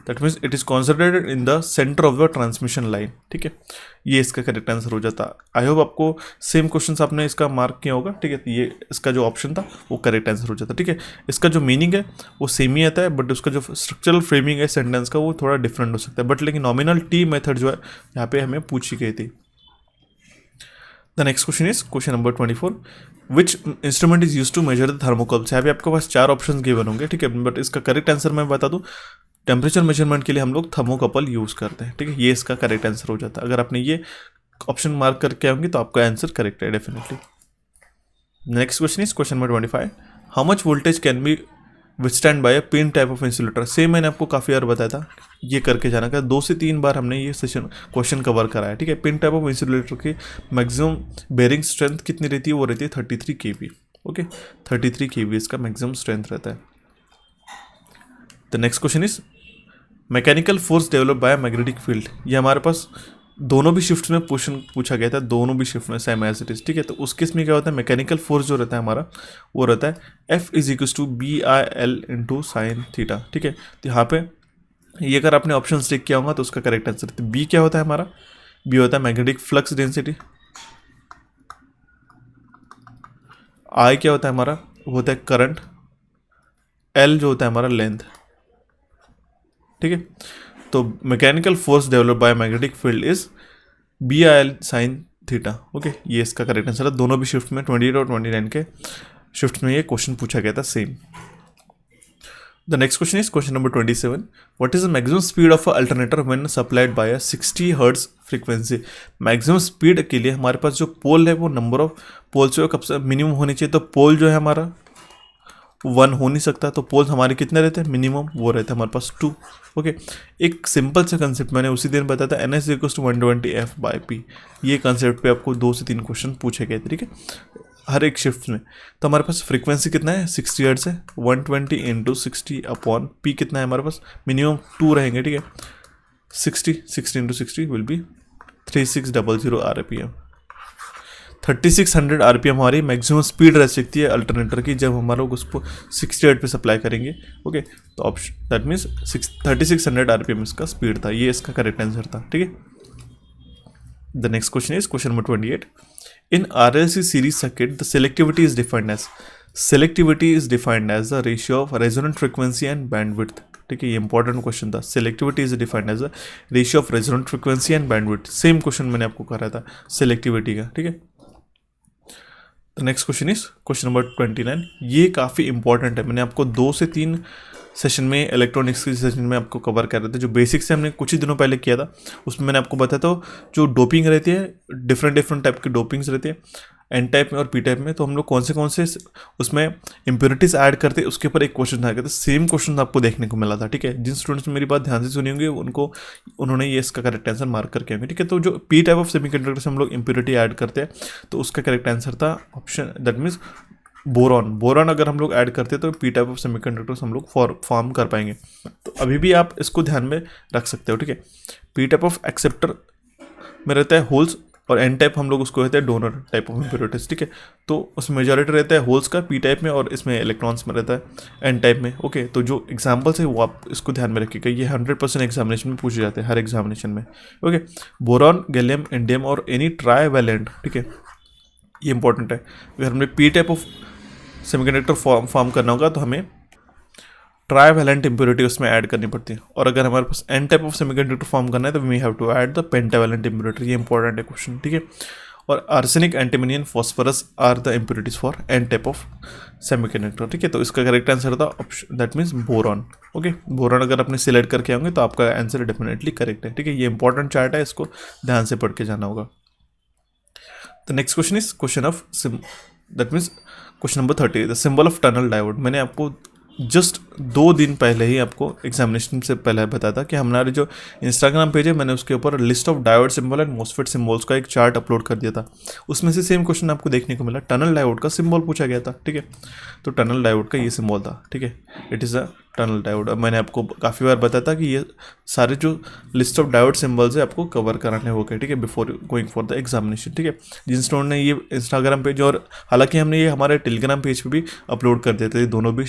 That means it is concentrated in the centre of the transmission line, ठीक है। ये इसका करेक्ट आंसर हो जाता है। आई होप आपको सेम क्वेश्चन आपने इसका मार्क किया होगा, ठीक है। तो ये इसका जो ऑप्शन था वो करेक्ट आंसर हो जाता है, ठीक है। इसका जो मीनिंग है वो सेम ही आता है, बट उसका जो स्ट्रक्चरल फ्रेमिंग है सेंटेंस का वो थोड़ा डिफरेंट हो सकता है, बट लेकिन नॉमिनल टी मेथड जो है यहाँ पे हमें पूछी गई थी। The next question is question number 24। Which instrument is use to measure the thermocouples. यहाँ पे आपके पास 4 ऑप्शन गिवन होंगे, ठीक है, बट इसका करेक्ट आंसर मैं बता दूं, टेम्परेचर मेजरमेंट के लिए हम लोग थर्मोकपल यूज़ करते हैं, ठीक है। ये इसका करेक्ट आंसर हो जाता है। अगर आपने ये ऑप्शन मार्क करके आएंगे तो आपका आंसर करेक्ट है definitely. Next question is question number 25। How much voltage can be withstand by a pin type of insulator. Same मैंने आपको काफ़ी बार बताया था, ये करके जाना का 2 से 3 बार हमने ये सेशन क्वेश्चन कवर कराया, ठीक है। पिन टाइप ऑफ इंसुलेटर की मैक्सिमम बेरिंग स्ट्रेंथ कितनी रहती है, वो रहती है 33 kV, ओके। 33 kV इसका मैक्सिमम स्ट्रेंथ रहता है। The next question is mechanical force develop by magnetic field. ये हमारे पास दोनों भी शिफ्ट में क्वेश्चन पूछा गया था, दोनों भी शिफ्ट में सेम एज इट इज, ठीक है। तो उस केस में क्या होता है, मैकेनिकल फोर्स जो रहता है हमारा वो रहता है F = BIL × sin थीटा, ठीक है। तो यहाँ पे ये अगर आपने ऑप्शन टिक किया होगा तो उसका करेक्ट आंसर, तो बी क्या होता है हमारा, बी होता है मैग्नेटिक फ्लक्स डेंसिटी। आई क्या होता है हमारा, वो होता है करंट। एल जो होता है हमारा लेंथ, ठीक है। तो mechanical force develop by magnetic field is BIL sin theta, okay. ये इसका करेक्ट आंसर है। दोनों भी शिफ्ट में 28 और 29 के शिफ्ट में ये क्वेश्चन पूछा गया था same. The next question is question number 27। What is the maximum speed of alternator when supplied by 60 hertz frequency. Maximum speed के लिए हमारे पास जो पोल है वो नंबर ऑफ पोल्स जो कब से मिनिमम होनी चाहिए, तो पोल जो है हमारा 1 हो नहीं सकता, तो पोल्स हमारे कितने रहते हैं मिनिमम, वो रहते हैं हमारे पास 2, ओके। एक सिंपल सा कंसेप्ट मैंने उसी दिन बताया था, NS = 120 F/P। ये कंसेप्ट पे आपको 2 से 3 क्वेश्चन पूछे गए थे, ठीक है। हर एक शिफ्ट में। तो हमारे पास फ्रीक्वेंसी कितना है 60 हर्ट्ज है, 120 इंटू 60 अपॉन पी कितना है हमारे पास, मिनिमम 2 रहेंगे, ठीक है। 60 into 60 will be 3600 RPM। 3600 RPM हमारी मैक्सिमम स्पीड रह सकती है अल्टरनेटर की जब हम लोग उसको 60 हर्ट्ज पे सप्लाई करेंगे। ओके, तो ऑप्शन दैट मीन्स 3600 RPM इसका स्पीड था, ये इसका करेक्ट आंसर था, ठीक है। The next question is question number 28। In RLC series circuit, the selectivity is defined as the ratio of resonant frequency and bandwidth। ठीक है, ये इंपॉर्टेंट क्वेश्चन था। Selectivity is defined as the ratio of resonant frequency and bandwidth. Same question मैंने आपको कहा था सेलेक्टिविटी का, ठीक है। The next question is question number 29। ये काफ़ी इंपॉर्टेंट है, मैंने आपको 2 से 3 सेशन में इलेक्ट्रॉनिक्स के सेशन में आपको कवर कर रहे थे। जो बेसिक्स से हमने कुछ ही दिनों पहले किया था उसमें मैंने आपको बताया था जो डोपिंग रहती है, डिफरेंट टाइप की डोपिंग्स रहती है एन टाइप में और पी टाइप में, तो हम लोग कौन से उसमें इम्प्योरिटीज ऐड करते हैं उसके ऊपर एक क्वेश्चन था। सेम क्वेश्चन आपको देखने को मिला था, ठीक है। जिन स्टूडेंट्स ने मेरी बात ध्यान से सुनी होंगे उन्होंने ये इसका करेक्ट आंसर मार्क करके होंगे, ठीक है। तो जो पी टाइप ऑफ सेमीकंडक्टर से हम लोग इम्प्योरिटी ऐड करते हैं तो उसका करेक्ट आंसर था ऑप्शन दैट मीन्स बोरॉन अगर हम लोग ऐड करते हैं तो पी टाइप ऑफ सेमीकंडक्टर्स हम लोग फॉर्म कर पाएंगे। तो अभी भी आप इसको ध्यान में रख सकते हो, ठीक है। पी टाइप ऑफ एक्सेप्टर में रहता है होल्स और एन टाइप हम लोग उसको कहते हैं डोनर टाइप ऑफ इम्प्योरिटीज, ठीक है। तो उसमें मेजॉरिटी रहता है होल्स का पी टाइप में और इसमें इलेक्ट्रॉन्स में रहता है एन टाइप में। ओके, तो जो एग्जाम्पल्स है वो आप इसको ध्यान में रखिएगा, ये 100% एग्जामिनेशन में पूछे जाते हैं, हर एग्जामिनेशन में। ओके, बोरॉन, गैलियम, इंडियम और एनी ट्राई वैलेंट, ठीक है, ये इंपॉर्टेंट है। अगर हमने P type of semiconductor form करना होगा तो हमें ट्राईवैलेंट इम्प्योरिटी उसमें ऐड करनी पड़ती है, और अगर हमारे पास N type of semiconductor form करना है तो we have to add the pentavalent impurity. ये इंपॉर्टेंट है क्वेश्चन, ठीक है। और arsenic, antimony, phosphorus are the impurities for N type of semiconductor, ठीक है। तो इसका करेक्ट आंसर था option that means boron. Okay, boron अगर आपने सिलेक्ट करके आएंगे तो आपका आंसर डेफिनेटली करेक्ट है, ठीक है। ये इंपॉर्टेंट चार्ट है, इसको ध्यान से पढ़ के जाना होगा। The next question is question of that means question number 30, the symbol of tunnel diode. मैंने आपको जस्ट 2 दिन पहले ही आपको एग्जामिनेशन से पहले बताया था कि हमारे जो इंस्टाग्राम पेज है मैंने उसके ऊपर list of diode symbol and MOSFET symbols का एक चार्ट अपलोड कर दिया था। उसमें से सेम क्वेश्चन आपको देखने को मिला, टनल डायोड का सिंबल पूछा गया था, ठीक है। तो टनल डायोड का ये सिंबल था, ठीक है, it is a tunnel diode. अब मैंने आपको काफ़ी बार बताया था कि ये सारे जो लिस्ट ऑफ डायोड सिंबल्स है आपको कवर कराने होंगे, ठीक है, before going for the examination, ठीक है। जिन स्टूडेंट ने ये इंस्टाग्राम पेज और हालांकि हमने ये हमारे टेलीग्राम पेज पे भी अपलोड कर देते थे, दोनों भी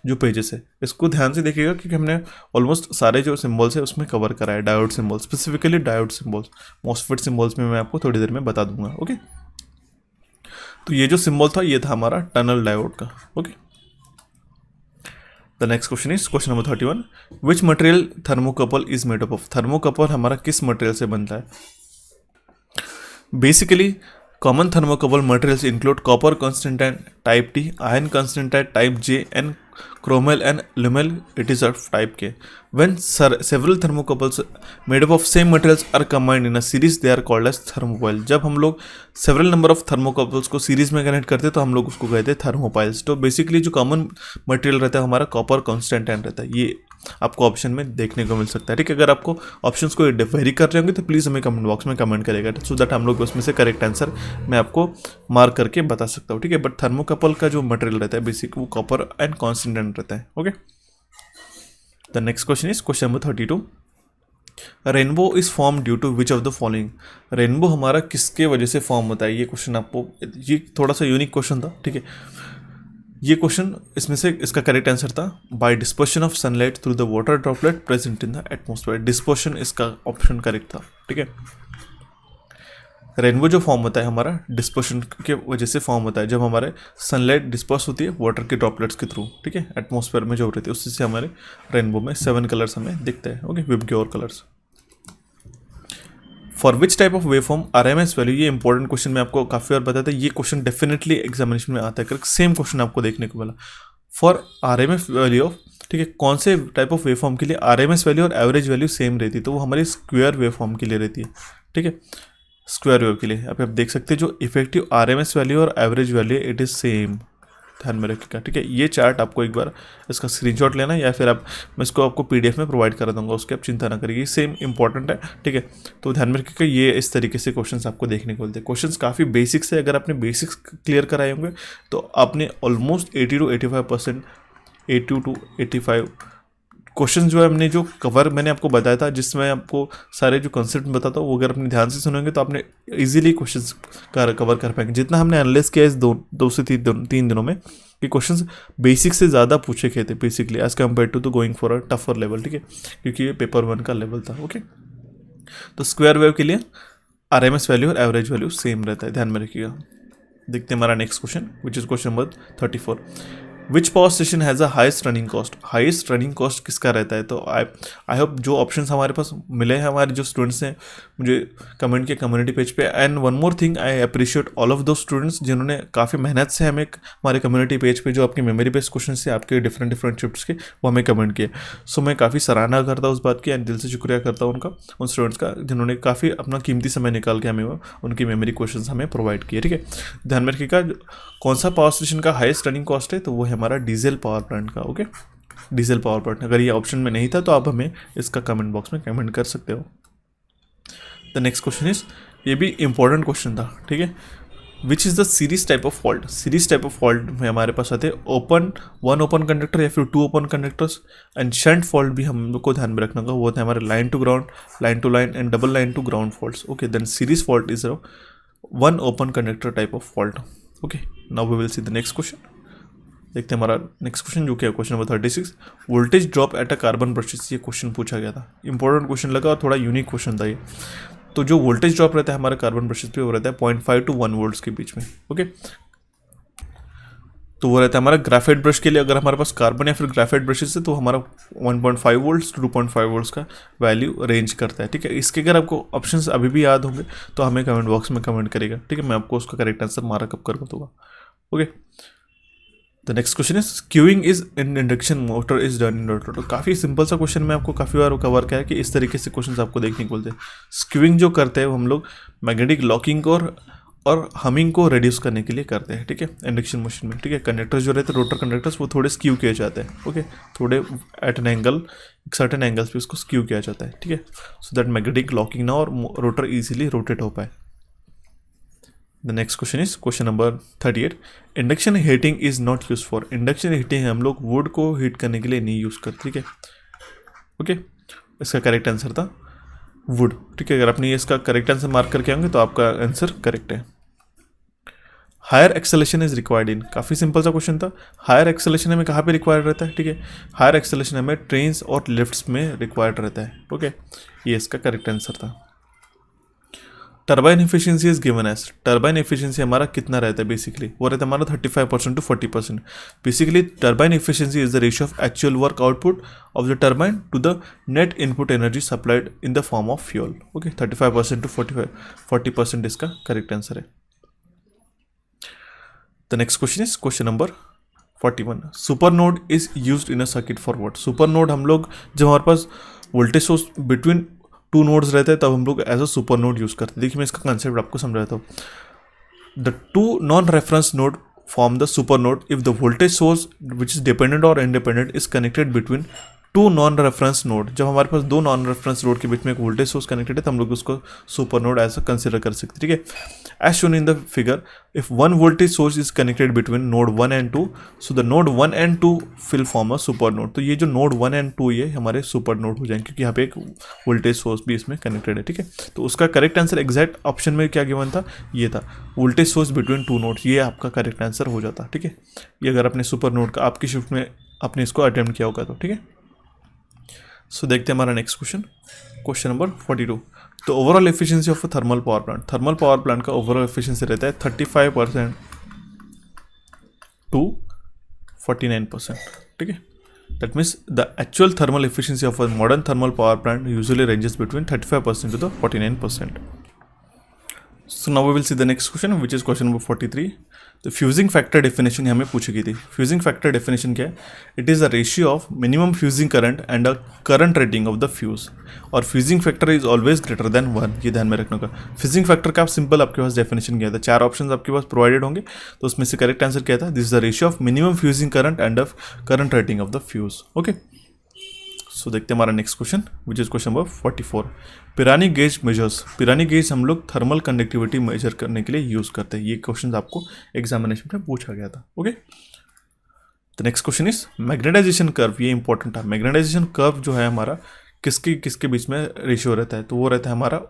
जो पेजेस है, इसको ध्यान से देखिएगा क्योंकि हमने ऑलमोस्ट सारे जो सिंबल्स है उसमें कवर करा है diode symbols, specifically diode symbols. MOSFET symbols में मैं आपको थोड़ी देर में बता दूंगा, ओके। तो ये जो सिंबल था ये था हमारा टनल डायोड का, okay. The next question is question number 31। Which material thermocouple is made up of. Thermocouple हमारा किस मटेरियल से बनता है। Basically common thermocouple materials include copper concentrate type T, iron concentrate type J and chromel and lumel it is of type K. When several thermocouples made up of same materials are combined in a series they are called as thermopile. जब हम लोग several number of thermocouples को सीरीज में कनेक्ट करते हैं तो हम लोग उसको कहते हैं थर्मोपाइल्स। तो बेसिकली जो कॉमन मटेरियल रहता है हमारा कॉपर कॉन्स्टेंटाइन रहता है, ये आपको ऑप्शन में देखने को मिल सकता है, ठीक है। अगर आपको ऑप्शंस को वेरी कर रहे होंगे तो प्लीज़ हमें कमेंट बॉक्स में कमेंट करेगा सो दैट हम लोग उसमें से करेक्ट आंसर मैं आपको मार्क करके बता सकता हूँ, ठीक है। बट थर्मोकपल का जो मटेरियल रहता है बेसिक वो कॉपर एंड कॉन्स्टेंटाइन रहता है, okay. The next question is question number 32। Rainbow is form due to which of the following. Rainbow हमारा किसके वजह से फॉर्म होता है, ये क्वेश्चन आपको, ये थोड़ा सा यूनिक क्वेश्चन था, ठीक है। ये क्वेश्चन इसमें से इसका करेक्ट आंसर था by dispersion of sunlight through the water droplet present in the atmosphere. Dispersion इसका ऑप्शन करेक्ट था, ठीक है। रेनबो जो फॉर्म होता है हमारा डिस्पर्शन के वजह से फॉर्म होता है, जब हमारे सनलाइट डिस्पर्स होती है वाटर के ड्रॉपलेट्स के थ्रू, ठीक है, एटमॉस्फेयर में जो रहती है, उससे से हमारे रेनबो में 7 कलर्स हमें दिखते हैं, okay, VIBGYOR colours. For which type of wave form RMS value, ये इंपॉर्टेंट क्वेश्चन मैं आपको काफ़ी बार बताया था, ये क्वेश्चन डेफिनेटली एग्जामिनेशन में आता है, करेक्ट। सेम क्वेश्चन आपको देखने को मिला फॉर RMS वैल्यू ऑफ, ठीक है, कौन से टाइप ऑफ वेव फॉर्म के लिए RMS वैल्यू और एवरेज वैल्यू सेम रहती है, तो वो हमारी स्क्वायर वेव फॉर्म के लिए रहती है, ठीक है। स्क्वायर वेव के लिए आप देख सकते हैं जो इफेक्टिव RMS वैल्यू और average value it is same, ध्यान में रखिएगा, ठीक है। ये चार्ट आपको एक बार इसका स्क्रीनशॉट लेना है या फिर मैं इसको आपको PDF में प्रोवाइड करा दूंगा, उसकी आप चिंता ना करिए, सेम इंपॉर्टेंट है, ठीक है। तो ध्यान में रखिएगा, ये इस तरीके से क्वेश्चंस आपको देखने को मिलते हैं। क्वेश्चंस काफ़ी बेसिक्स है, अगर आपने बेसिक्स क्लियर कराए होंगे तो आपने ऑलमोस्ट 80 to 85%, 80 to 85 क्वेश्चन जो है हमने जो कवर मैंने आपको बताया था, जिसमें आपको सारे जो कंसेप्ट बताता हूँ वो अगर अपने ध्यान से सुनेंगे तो आपने इजीली क्वेश्चंस कवर कर पाएंगे। जितना हमने एनालाइज किया इस दो से तीन दिनों में कि क्वेश्चंस बेसिक से ज़्यादा पूछे गए थे basically as compare to going for a tougher level, ठीक है, क्योंकि ये पेपर 1 का लेवल था। ओके, तो स्क्वायर वेव के लिए RMS वैल्यू और एवरेज वैल्यू सेम रहता है, ध्यान में रखिएगा। देखते हैं हमारा next question, which is question number 34। Which power station has a highest running cost? Highest running cost किसका रहता है? तो आई होप जो ऑप्शंस हमारे पास मिले हैं हमारे जो स्टूडेंट्स हैं मुझे कमेंट किया कम्युनिटी पेज पे। And one more thing, I appreciate all of दो स्टूडेंट्स जिन्होंने काफ़ी मेहनत से हमें हमारे कम्युनिटी पेज पे जो आपके मेमोरी बेस्ड क्वेश्चन से आपके डिफरेंट शिफ्ट्स के वो हमें कमेंट किए। सो मैं काफ़ी सराहना करता हूँ उस बात की एंड दिल से शुक्रिया करता हूँ उनका, उन स्टूडेंट्स का जिन्होंने काफ़ी अपना कीमती समय निकाल के हमें उनकी मेमोरी क्वेश्चन हमें प्रोवाइड किए, ठीक है। ध्यान में रखिएगा कौन सा पावर स्टेशन का हाईएस्ट रनिंग कॉस्ट है, तो वो है हमारा डीजल पावर प्लांट का। Okay, diesel power plant. अगर ये ऑप्शन में नहीं था तो आप हमें इसका कमेंट बॉक्स में कमेंट कर सकते हो। द नेक्स्ट क्वेश्चन इज, ये भी इंपॉर्टेंट क्वेश्चन था, ठीक है। Which is the series type of fault? Series type of fault में हमारे पास आते हैं वन ओपन कंडक्टर या फिर 2 open conductors and shunt fault भी हम लोग को ध्यान में रखना होगा। वो होता है हमारे line to ground, line to line and double line to ground faults. Okay, then series fault is one open conductor type of fault. Okay, now we will see the next question. देखते हैं हमारा नेक्स्ट क्वेश्चन जो क्या है question number 36। Voltage drop at a carbon brushes, ये क्वेश्चन पूछा गया था, इंपॉर्टेंट क्वेश्चन लगा और थोड़ा यूनिक क्वेश्चन था ये। तो जो वोल्टेज ड्रॉप रहता है हमारे कार्बन ब्रशेस पे वो रहता है 0.5 to 1 वोल्ट्स के बीच में। ओके, तो वो रहता है हमारा ग्राफाइट ब्रश के लिए, अगर हमारे पास कार्बन या फिर ग्राफाइट ब्रशेस है तो हमारा 1.5 वोल्ट्स टू 2.5 वोल्ट्स का वैल्यू रेंज करता है, ठीक है। इसके अगर आपको ऑप्शंस अभी भी याद होंगे तो हमें कमेंट बॉक्स में कमेंट करेगा, ठीक है। मैं आपको उसका करेक्ट आंसर मार्क अप कर दूंगा। Okay, the next question is, queuing is in induction motor is done in rotor. तो काफ़ी सिंपल सा क्वेश्चन मैं आपको काफ़ी बार कवर किया है कि इस तरीके से क्वेश्चन आपको देखने को मिलते हैं। स्क्यूइंग जो करते हैं वो हम लोग मैग्नेटिक लॉकिंग को और हमिंग को रिड्यूस करने के लिए करते हैं, ठीक है, इंडक्शन मशीन में, ठीक है। कंडक्टर्स जो रहते हैं रोटर कंडक्टर्स वो थोड़े स्क्यू किए जाते हैं, ओके, थोड़े at an angle, certain angles पे उसको स्क्यू किया जाता है, ठीक है, सो दैट मैग्नेटिक लॉकिंग ना और रोटर इजीली रोटेट हो पाए। The next question is question number 38। Induction heating is not use for. Induction heating हम लोग वुड को हीट करने के लिए नहीं यूज़ करते, ठीक है। ओके, इसका करेक्ट आंसर था वुड, ठीक है। अगर आपने इसका करेक्ट आंसर मार्क करके आएंगे तो आपका आंसर करेक्ट है। Higher acceleration is required in, काफ़ी सिंपल सा क्वेश्चन था। हायर एक्सेलेरेशन हमें कहाँ पे रिक्वायर्ड रहता है, ठीक है। हायर एक्सेलेरेशन हमें ट्रेन्स और लिफ्ट्स में रिक्वायर्ड रहता है। ओके, ये इसका करेक्ट आंसर था। Turbine efficiency is given as, turbine efficiency हमारा कितना रहता है बेसिकली, वो रहता है हमारा 35% to 40%। Basically turbine efficiency is the ratio of actual work output of the turbine to the net input energy supplied in the form of fuel. Okay, 35% to 40% इसका करेक्ट आंसर है। The next question is question number 41। Super node is used in a circuit for what? Super node हम लोग जब हमारे पास वोल्टेज सोर्स बिटवीन 2 नोड्स रहते हैं तब हम लोग as a super node use करते हैं। देखिए मैं इसका कंसेप्ट आपको समझाता हूँ। The 2 non reference node form the super node if the voltage source which is dependent और independent is connected between 2 non reference node. जब हमारे पास 2 नॉन रेफरेंस नोड के बीच में एक वोल्टेज सोर्स कनेक्टेड है तो हम लोग उसको super node as a consider कर सकते हैं, ठीक है। As shown in the figure, if one voltage source is connected between node 1 and 2, so the node 1 and 2 will form a super node. तो ये जो नोड 1 and 2 ये हमारे सुपर नोड हो जाएंगे क्योंकि यहाँ पे एक वोल्टेज सोर्स भी इसमें कनेक्टेड है, ठीक है। तो उसका करेक्ट आंसर एग्जैक्ट ऑप्शन में क्या गिवन था, ये था वोल्टेज सोर्स बिटवीन 2 नोड्स, ये आपका करेक्ट आंसर हो जाता, ठीक है। ये अगर अपने सुपर नोड का आपकी शिफ्ट में आपने इसको अटेम्प्ट किया होगा तो, ठीक है। सो देखते हैं हमारा नेक्स्ट क्वेश्चन, क्वेश्चन नंबर 42। तो overall efficiency of a thermal power plant, thermal power plant का ओवरऑल एफिशिएंसी रहता है 35% to 49%, ठीक है। That means the actual thermal efficiency of a modern thermal power plant usually ranges between 35% to the 49%. So now we will see the next question which is question number 43। तो फ्यूजिंग फैक्टर डेफिनेशन हमें पूछी गई थी। फ्यूजिंग फैक्टर डेफिनेशन क्या है? It is the ratio of minimum fusing current and a current rating of the fuse, और fusing factor is always greater than 1, ये ध्यान में रखने का। फ्यूजिंग फैक्टर का आप सिंपल आपके पास डेफिनेशन किया था, 4 ऑप्शन आपके पास प्रोवाइडेड होंगे, तो उसमें से करेक्ट आंसर क्या था? This is the ratio of minimum fusing current and of current rating of the fuse. Okay, so देखते हैं हमारा next question which is question number 44। Pirani gauge measures. Pirani gauge हम लोग थर्मल कंडक्टिविटी मेजर करने के लिए यूज करते हैं। ये क्वेश्चन आपको एग्जामिनेशन में पूछा गया था। Okay, the next question is magnetization curve. ये इंपॉर्टेंट है। मैग्नेटाइजेशन कर्व जो है हमारा किसके किसके बीच में रेशियो रहता है? तो वो रहता है हमारा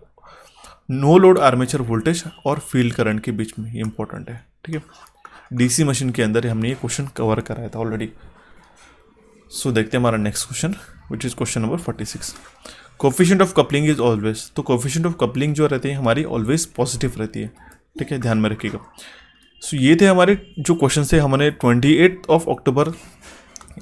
नो लोड आर्मेचर वोल्टेज और फील्ड करंट के बीच में। ये इंपॉर्टेंट है, ठीक है। डीसी मशीन के अंदर हमने ये क्वेश्चन कवर कराया था ऑलरेडी। सो देखते हैं हमारा next question which is question number 46। Coefficient of coupling is always. तो कोफिशिएंट ऑफ कपलिंग जो रहती है हमारी ऑलवेज पॉजिटिव रहती है, ठीक है, ध्यान में रखिएगा। सो ये थे हमारे जो क्वेश्चन थे, हमने 28 अक्टूबर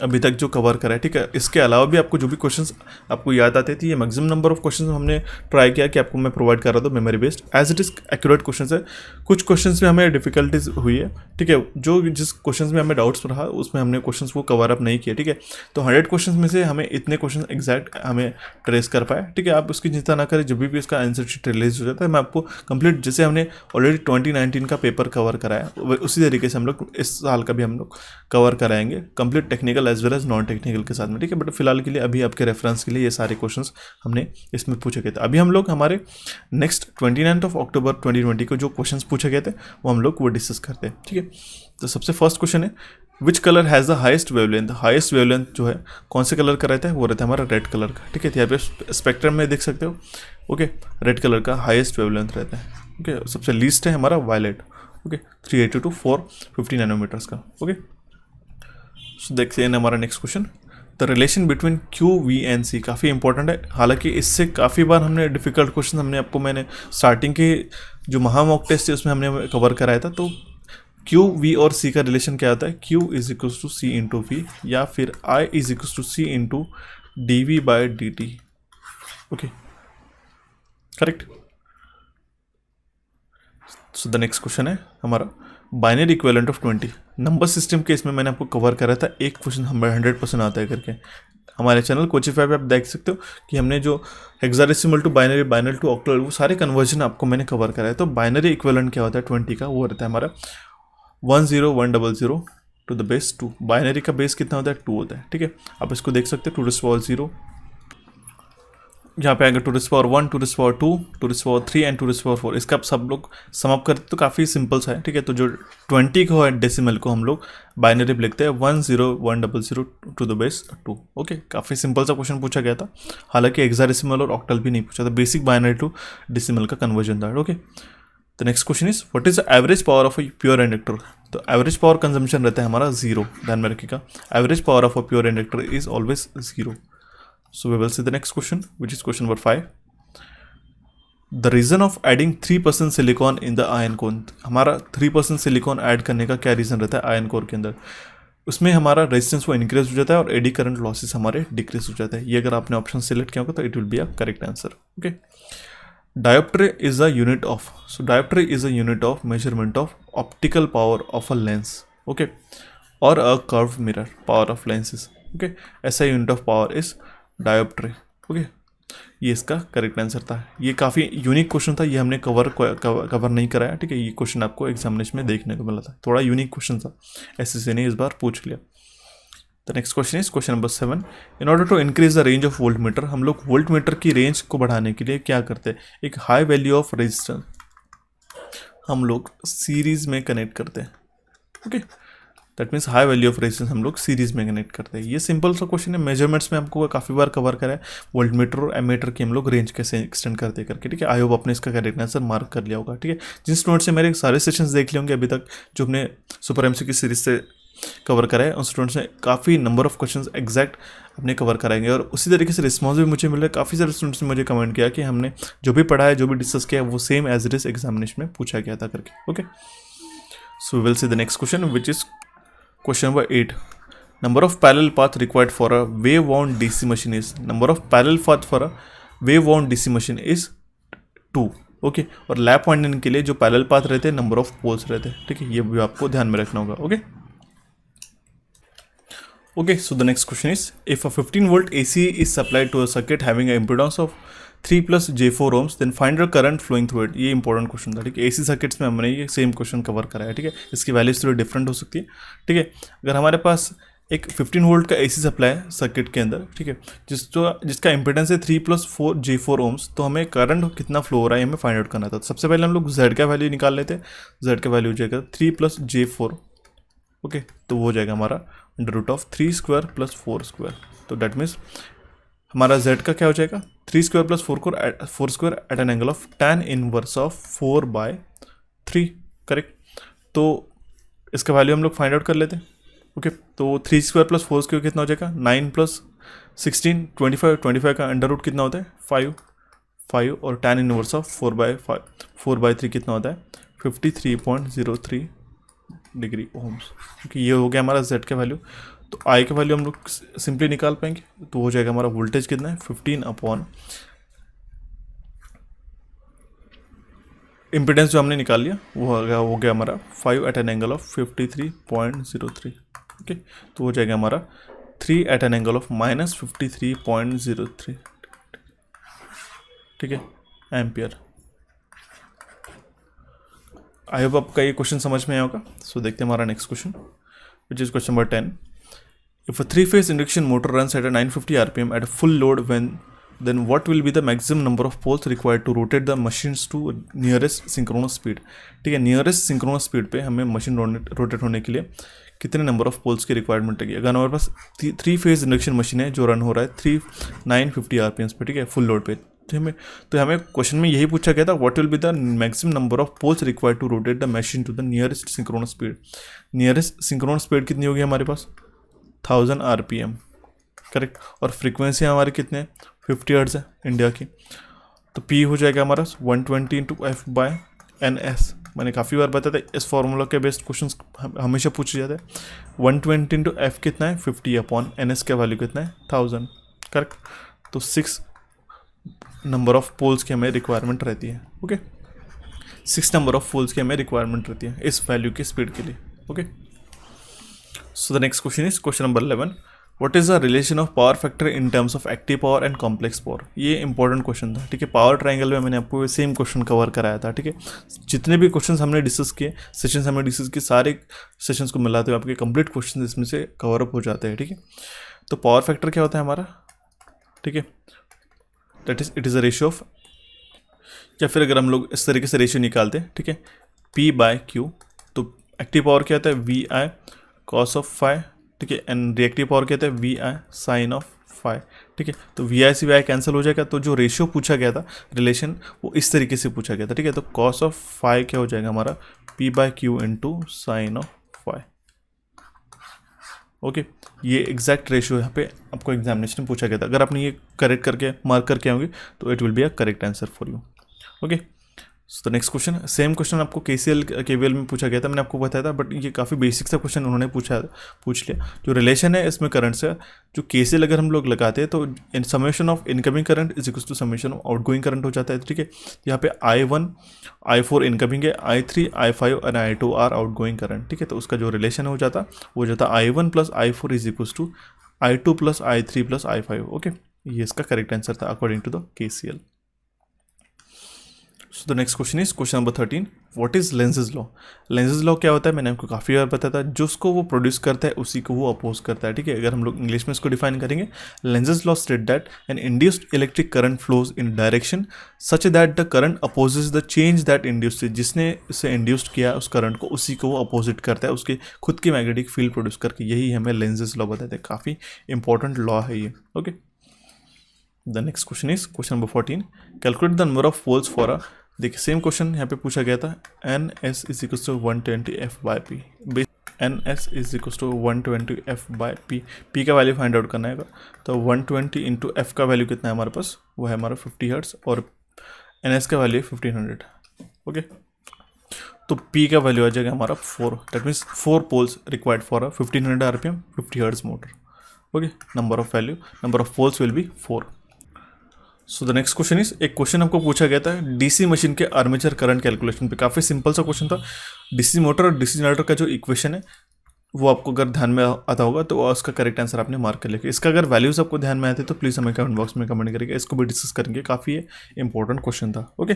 अभी तक जो कवर करा है, ठीक है। इसके अलावा भी आपको जो भी क्वेश्चंस आपको याद आते थे, ये मैक्सिमम नंबर ऑफ क्वेश्चंस हमने ट्राई किया कि आपको मैं प्रोवाइड कर रहा था memory based, as it is accurate questions है। कुछ क्वेश्चंस में हमें डिफिकल्टीज हुई है, ठीक है, जो जिस क्वेश्चंस में हमें डाउट्स रहा उसमें हमने क्वेश्चंस को कवर अप नहीं किया, ठीक है। तो 100 क्वेश्चन में से हमें इतने क्वेश्चन एग्जैक्ट हमें ट्रेस कर पाए, ठीक है। आप उसकी चिंता ना करें, जब भी इसका आंसर शीट रिलीज हो जाता है मैं आपको कंप्लीट, जैसे हमने ऑलरेडी 2019 का पेपर कवर कराया उसी तरीके से हम लोग इस साल का भी हम लोग कवर कराएंगे, complete technical as well as non technical के साथ में, ठीक है। बट फिलहाल के लिए अभी आपके रेफरेंस के लिए ये सारे क्वेश्चंस हमने इसमें पूछे गए थे। अभी हम लोग हमारे नेक्स्ट 29 अक्टूबर 2020 को जो क्वेश्चंस पूछे गए थे वो हम लोग वो डिस्कस करते हैं, ठीक है। तो सबसे फर्स्ट क्वेश्चन है which colour has the highest wavelength. Highest wavelength जो है कौन से कलर का रहता है? वो रहता है हमारा रेड कलर का, ठीक है। यहाँ पे स्पेक्ट्रम में देख सकते हो, ओके, रेड कलर का हाइस्ट वेवलेंथ रहता है, ओके। सबसे लीस्ट है हमारा वायलेट, ओके, 380 to 450 नैनोमीटर्स का, ओके। सो देखते हैं हमारा next question, the relation between Q V and C. काफ़ी इंपॉर्टेंट है, हालांकि इससे काफ़ी बार हमने डिफिकल्ट क्वेश्चन मैंने स्टार्टिंग के जो महा मॉक टेस्ट है उसमें हमने कवर कराया था। तो क्यू वी और सी का रिलेशन क्या होता है? Q is equals to C into V, या फिर I is equals to C into D V by D T, okay, correct. So the next question है हमारा binary equivalent of 20। Number system के इसमें मैंने आपको कवर करा था, एक क्वेश्चन 100% आता है करके। हमारे चैनल कोचिफाई पे आप देख सकते हो कि हमने जो hexadecimal to binary, binary to octal, वो सारे कन्वर्जन आपको मैंने कवर कराया। तो बाइनरी इक्विवेलेंट क्या होता है 20 का? वो रहता है हमारा 10100 टू द बेस 2। बाइनरी का बेस कितना होता है? 2 होता है, ठीक है। आप इसको देख सकते हो 2 to the power 0, यहाँ पे आएगा 2 to the power 1, 2 to the power 2, 2 to the power 3 and 2 to the power 4। इसका आप सब लोग सम अप करते तो काफ़ी सिंपल सा है, ठीक है। तो जो 20 को है डेसिमल को हम लोग बाइनरी में लिखते हैं 10100 टू द बेस 2, ओके। काफ़ी सिंपल सा क्वेश्चन पूछा गया था, हालांकि हेक्साडेसिमल और ऑक्टल भी नहीं पूछा था, बेसिक बाइनरी टू डेसिमल का कन्वर्जन था, okay. The next question is what is the average power of a pure inductor. तो एवरेज पावर कंजम्पशन रहता है हमारा 0, ध्यान में रखिएगा। Average power of a pure inductor is always 0। So we will see the next question, which is question number 5. The reason of adding 3% silicon in the ion core। हमारा 3% सिलिकॉन ऐड करने का क्या रीज़न रहता है आयन कोर के अंदर? उसमें हमारा रेजिस्टेंस वो इंक्रीज हो जाता है और एडी करंट लॉसेस हमारे डिक्रीज हो जाता है। ये अगर आपने ऑप्शन सेलेक्ट किया होगा तो it will be a correct answer, okay. Dioptre is a unit of, so dioptre is a unit of measurement of optical power of a lens, okay, और a curve mirror power of lenses, okay. ऐसा unit of power is dioptre, okay. ये इसका करेक्ट आंसर था। ये काफ़ी यूनिक क्वेश्चन था, ये हमने कवर नहीं कराया, ठीक है। ये क्वेश्चन आपको एग्जामिनेशन में देखने को मिला था, थोड़ा यूनिक क्वेश्चन था, एसएससी ने इस बार पूछ लिया। The next question is question number 7। In order to increase the range of voltmeter, हम लोग वोल्ट मीटर की रेंज को बढ़ाने के लिए क्या करते हैं? एक हाई वैल्यू ऑफ रेजिस्टेंस हम लोग सीरीज में कनेक्ट करते हैं, okay. That means high value of resistance हम लोग सीरीज में कनेक्ट करते हैं। ये सिंपल सा क्वेश्चन है, मेजरमेंट्स में आपको काफ़ी बार कवर करा है, वोल्ट मीटर और एमीटर की हम लोग रेंज कैसे एक्सटेंड करते करके, ठीक है। आई होप आपने इसका करेक्ट आंसर मार्क कर लिया होगा, ठीक है। जिन स्टूडेंट्स से मेरे सारे सेशंस देख लिए होंगे अभी तक जो हमने सुपर एमसी की सीरीज से कवर करा है, उन स्टूडेंट्स ने काफ़ी नंबर ऑफ क्वेश्चन एग्जैक्ट अपने कवर कराएंगे और उसी तरीके से रिस्पॉन्स भी मुझे मिल रहा है। काफ़ी सारे स्टूडेंट्स ने मुझे कमेंट किया कि हमने जो भी पढ़ा है, जो भी डिस्कस किया है, वो same as it is examination में पूछा गया था करके, okay. So we will see the next question which is question number 8. Number of parallel path required for a wave wound DC machine is, number of parallel path for a wave wound DC machine is 2. Okay. और लैप वाइंडिंग के लिए जो पैरेलल पाथ रहते हैं, नंबर ऑफ पोल्स रहते हैं, ठीक है, ये भी आपको ध्यान में रखना होगा। Okay okay, so the next question is, if a 15 volt AC is supplied to a circuit having an impedance of 3 plus J4 ohms, then find the current flowing through it। ये इंपॉर्टेंट क्वेश्चन था, ठीक है। AC सर्किट्स में हमने ये सेम क्वेश्चन कवर करा है, ठीक है। इसकी वैल्यूज थोड़ी डिफरेंट हो सकती है, ठीक है। अगर हमारे पास एक 15 वोल्ट का AC सप्लाई है सर्किट के अंदर, ठीक है, जिसका इम्पिडेंस है 3 plus 4 J4 ohms, तो हमें करंट कितना फ्लो हो रहा है हमें फाइंड आउट करना था। तो सबसे पहले हम लोग Z का वैल्यू निकाल लेते हैं। Z का वैल्यू हो जाएगा 3 plus J4, ओके, तो वो हो जाएगा हमारा under root of 3 square plus 4 square. तो डेट मीन्स हमारा Z का क्या हो जाएगा, 3 square plus 4 square at an angle of tan inverse of 4/3, correct. तो इसका वैल्यू हम लोग फाइंड आउट कर लेते हैं। ओके, तो 3 स्क्वायर प्लस 4 स्क्वायर कितना हो जाएगा, 9 प्लस 16 25 का अंडर रूट कितना होता है 5 और tan इनवर्स ऑफ 4/3 कितना होता है 53.03 डिग्री ओम्स, क्योंकि ये हो गया हमारा Z का वैल्यू। तो I का वैल्यू हम लोग सिंपली निकाल पाएंगे, तो हो जाएगा हमारा वोल्टेज कितना है 15 अपॉन इम्पिडेंस जो हमने निकाल लिया वो हो गया हमारा 5 at an angle of 53.03, okay. तो हो जाएगा हमारा 3 एट एन एंगल ऑफ -53.03, ठीक है, एम्पियर। आई होप आपका ये क्वेश्चन समझ में आया होगा। सो देखते हैं हमारा next question, which is question number 10। If a 3-phase induction motor runs at 950 RPM at full load then what will be the maximum number of poles required to rotate the machines to nearest synchronous speed। ठीक है, नियरेस्ट सिंक्रोनस स्पीड पे हमें मशीन रोटेट होने के लिए कितने नंबर ऑफ पोल्स की रिक्वायरमेंट है। अगर हमारे पास 3-phase इंडक्शन मशीन है जो रन हो रहा है 950 RPM पे, ठीक है, फुल लोड पे, तो हमें क्वेश्चन में यही पूछा गया था, what will be the maximum number of poles required to rotate the machine to the nearest synchronous speed. Nearest synchronous speed कितनी होगी हमारे पास 1000 RPM, करेक्ट। और फ्रीक्वेंसी हमारी कितने 50 हर्ट्ज है इंडिया की। तो P हो जाएगा हमारा 120 इंटू F/NS। मैंने काफ़ी बार बताया था, इस फॉर्मूला के बेस्ड क्वेश्चंस हमेशा पूछे जाते हैं। 120 इंटू F कितना है 50 अपॉन NS का वैल्यू कितना है 1000, करेक्ट। तो 6 नंबर ऑफ पोल्स की हमें रिक्वायरमेंट रहती है, ओके। 6 नंबर ऑफ पोल्स की हमें रिक्वायरमेंट रहती है इस वैल्यू की स्पीड के लिए, okay. So the next question is question number 11। What is the relation of power factor in terms of active power and complex power. ये इंपॉर्टेंट क्वेश्चन था, ठीक है। पावर ट्रायंगल में मैंने आपको सेम क्वेश्चन कवर कराया था, ठीक है। जितने भी क्वेश्चंस हमने डिस्कस किए, सेशंस हमने डिस्कस किए, सारे सेशंस को मिलाते हुए आपके कंप्लीट क्वेश्चन इसमें से कवर अप हो जाते हैं, ठीक है। तो पावर फैक्टर क्या होता है हमारा, ठीक है, that is it is a ratio of, या फिर अगर हम लोग इस तरीके से रेशियो निकालते हैं, ठीक है, P/Q। तो एक्टिव पावर क्या होता है VI cos ऑफ फाई, ठीक है, एंड रिएक्टिव पावर क्या होता है VI sin ऑफ फाई, ठीक है। तो VI से VI कैंसिल हो जाएगा। तो जो रेशियो पूछा गया था रिलेशन वो इस तरीके से पूछा गया था, ठीक है। तो cos ऑफ फाई क्या हो जाएगा हमारा P/Q into sine of phi, okay. ये एग्जैक्ट रेशियो यहाँ पे आपको एग्जामिनेशन में पूछा गया था। अगर आपने ये करेक्ट करके मार्क करके आओगे तो it will be a correct answer for you, okay. So the next question, same question आपको KCL KVL में पूछा गया था, मैंने आपको बताया था, बट ये काफ़ी बेसिक सा क्वेश्चन उन्होंने पूछ लिया। जो रिलेशन है इसमें करंट से, जो KCL अगर हम लोग लगाते हैं तो summation of incoming current is equal to summation of outgoing current हो जाता है, ठीक है। यहाँ पे I1 I4 इनकमिंग है, I3 I5 और I2 आर आउटगोइंग करंट, ठीक है। तो उसका जो रिलेशन हो जाता वो जाता I1 plus I4 is equal to I2 plus I3 plus I5, okay. ये इसका करेक्ट आंसर था according to the KCL। So the next question is question number 13। What is Lenz's law. Lenz's law क्या होता है मैंने आपको काफ़ी बार बताया था, जिसको वो प्रोड्यूस करता है उसी को वो अपोज करता है, ठीक है। अगर हम लोग इंग्लिश में इसको डिफाइन करेंगे, Lenz's law state that an induced electric current flows in direction such that the current opposes the change that induced, जिसने इसे इंड्यूस्ड किया उस करंट को उसी को वो अपोजिट करता है उसके खुद की मैग्नेटिक फील्ड प्रोड्यूस करके। यही हमें लेंजेज लॉ बताते हैं, काफ़ी इंपॉर्टेंट लॉ है ये, okay. The next question is question number 14। Calculate the number of poles for a, देखिए सेम क्वेश्चन यहाँ पे पूछा गया था, NS is equal to 120 F/P। NS is equal to 120 F/P। P का वैल्यू फाइंड आउट करना है, तो 120 इंटू F का वैल्यू कितना है हमारे पास, वो है हमारा 50 हर्ट्स और NS का वैल्यू 1500, ओके। तो P का वैल्यू आ जाएगा हमारा 4, that means 4 poles required for a 1500 RPM 50 hertz motor, okay. Number of poles will be 4। So the next question is, एक क्वेश्चन आपको पूछा गया था डीसी मशीन के आर्मेचर करंट कैलकुलेशन पे। काफ़ी सिंपल सा क्वेश्चन था। डीसी मोटर और डीसी जनरेटर का जो इक्वेशन है वो आपको अगर ध्यान में आता होगा तो उसका करेक्ट आंसर आपने मार्क कर लिया। इसका अगर वैल्यूज आपको ध्यान में आते तो प्लीज़ हमें कमेंट बॉक्स में कमेंट करिएगा, इसको भी डिस्कस करेंगे। काफ़ी इंपॉर्टेंट क्वेश्चन था। Okay,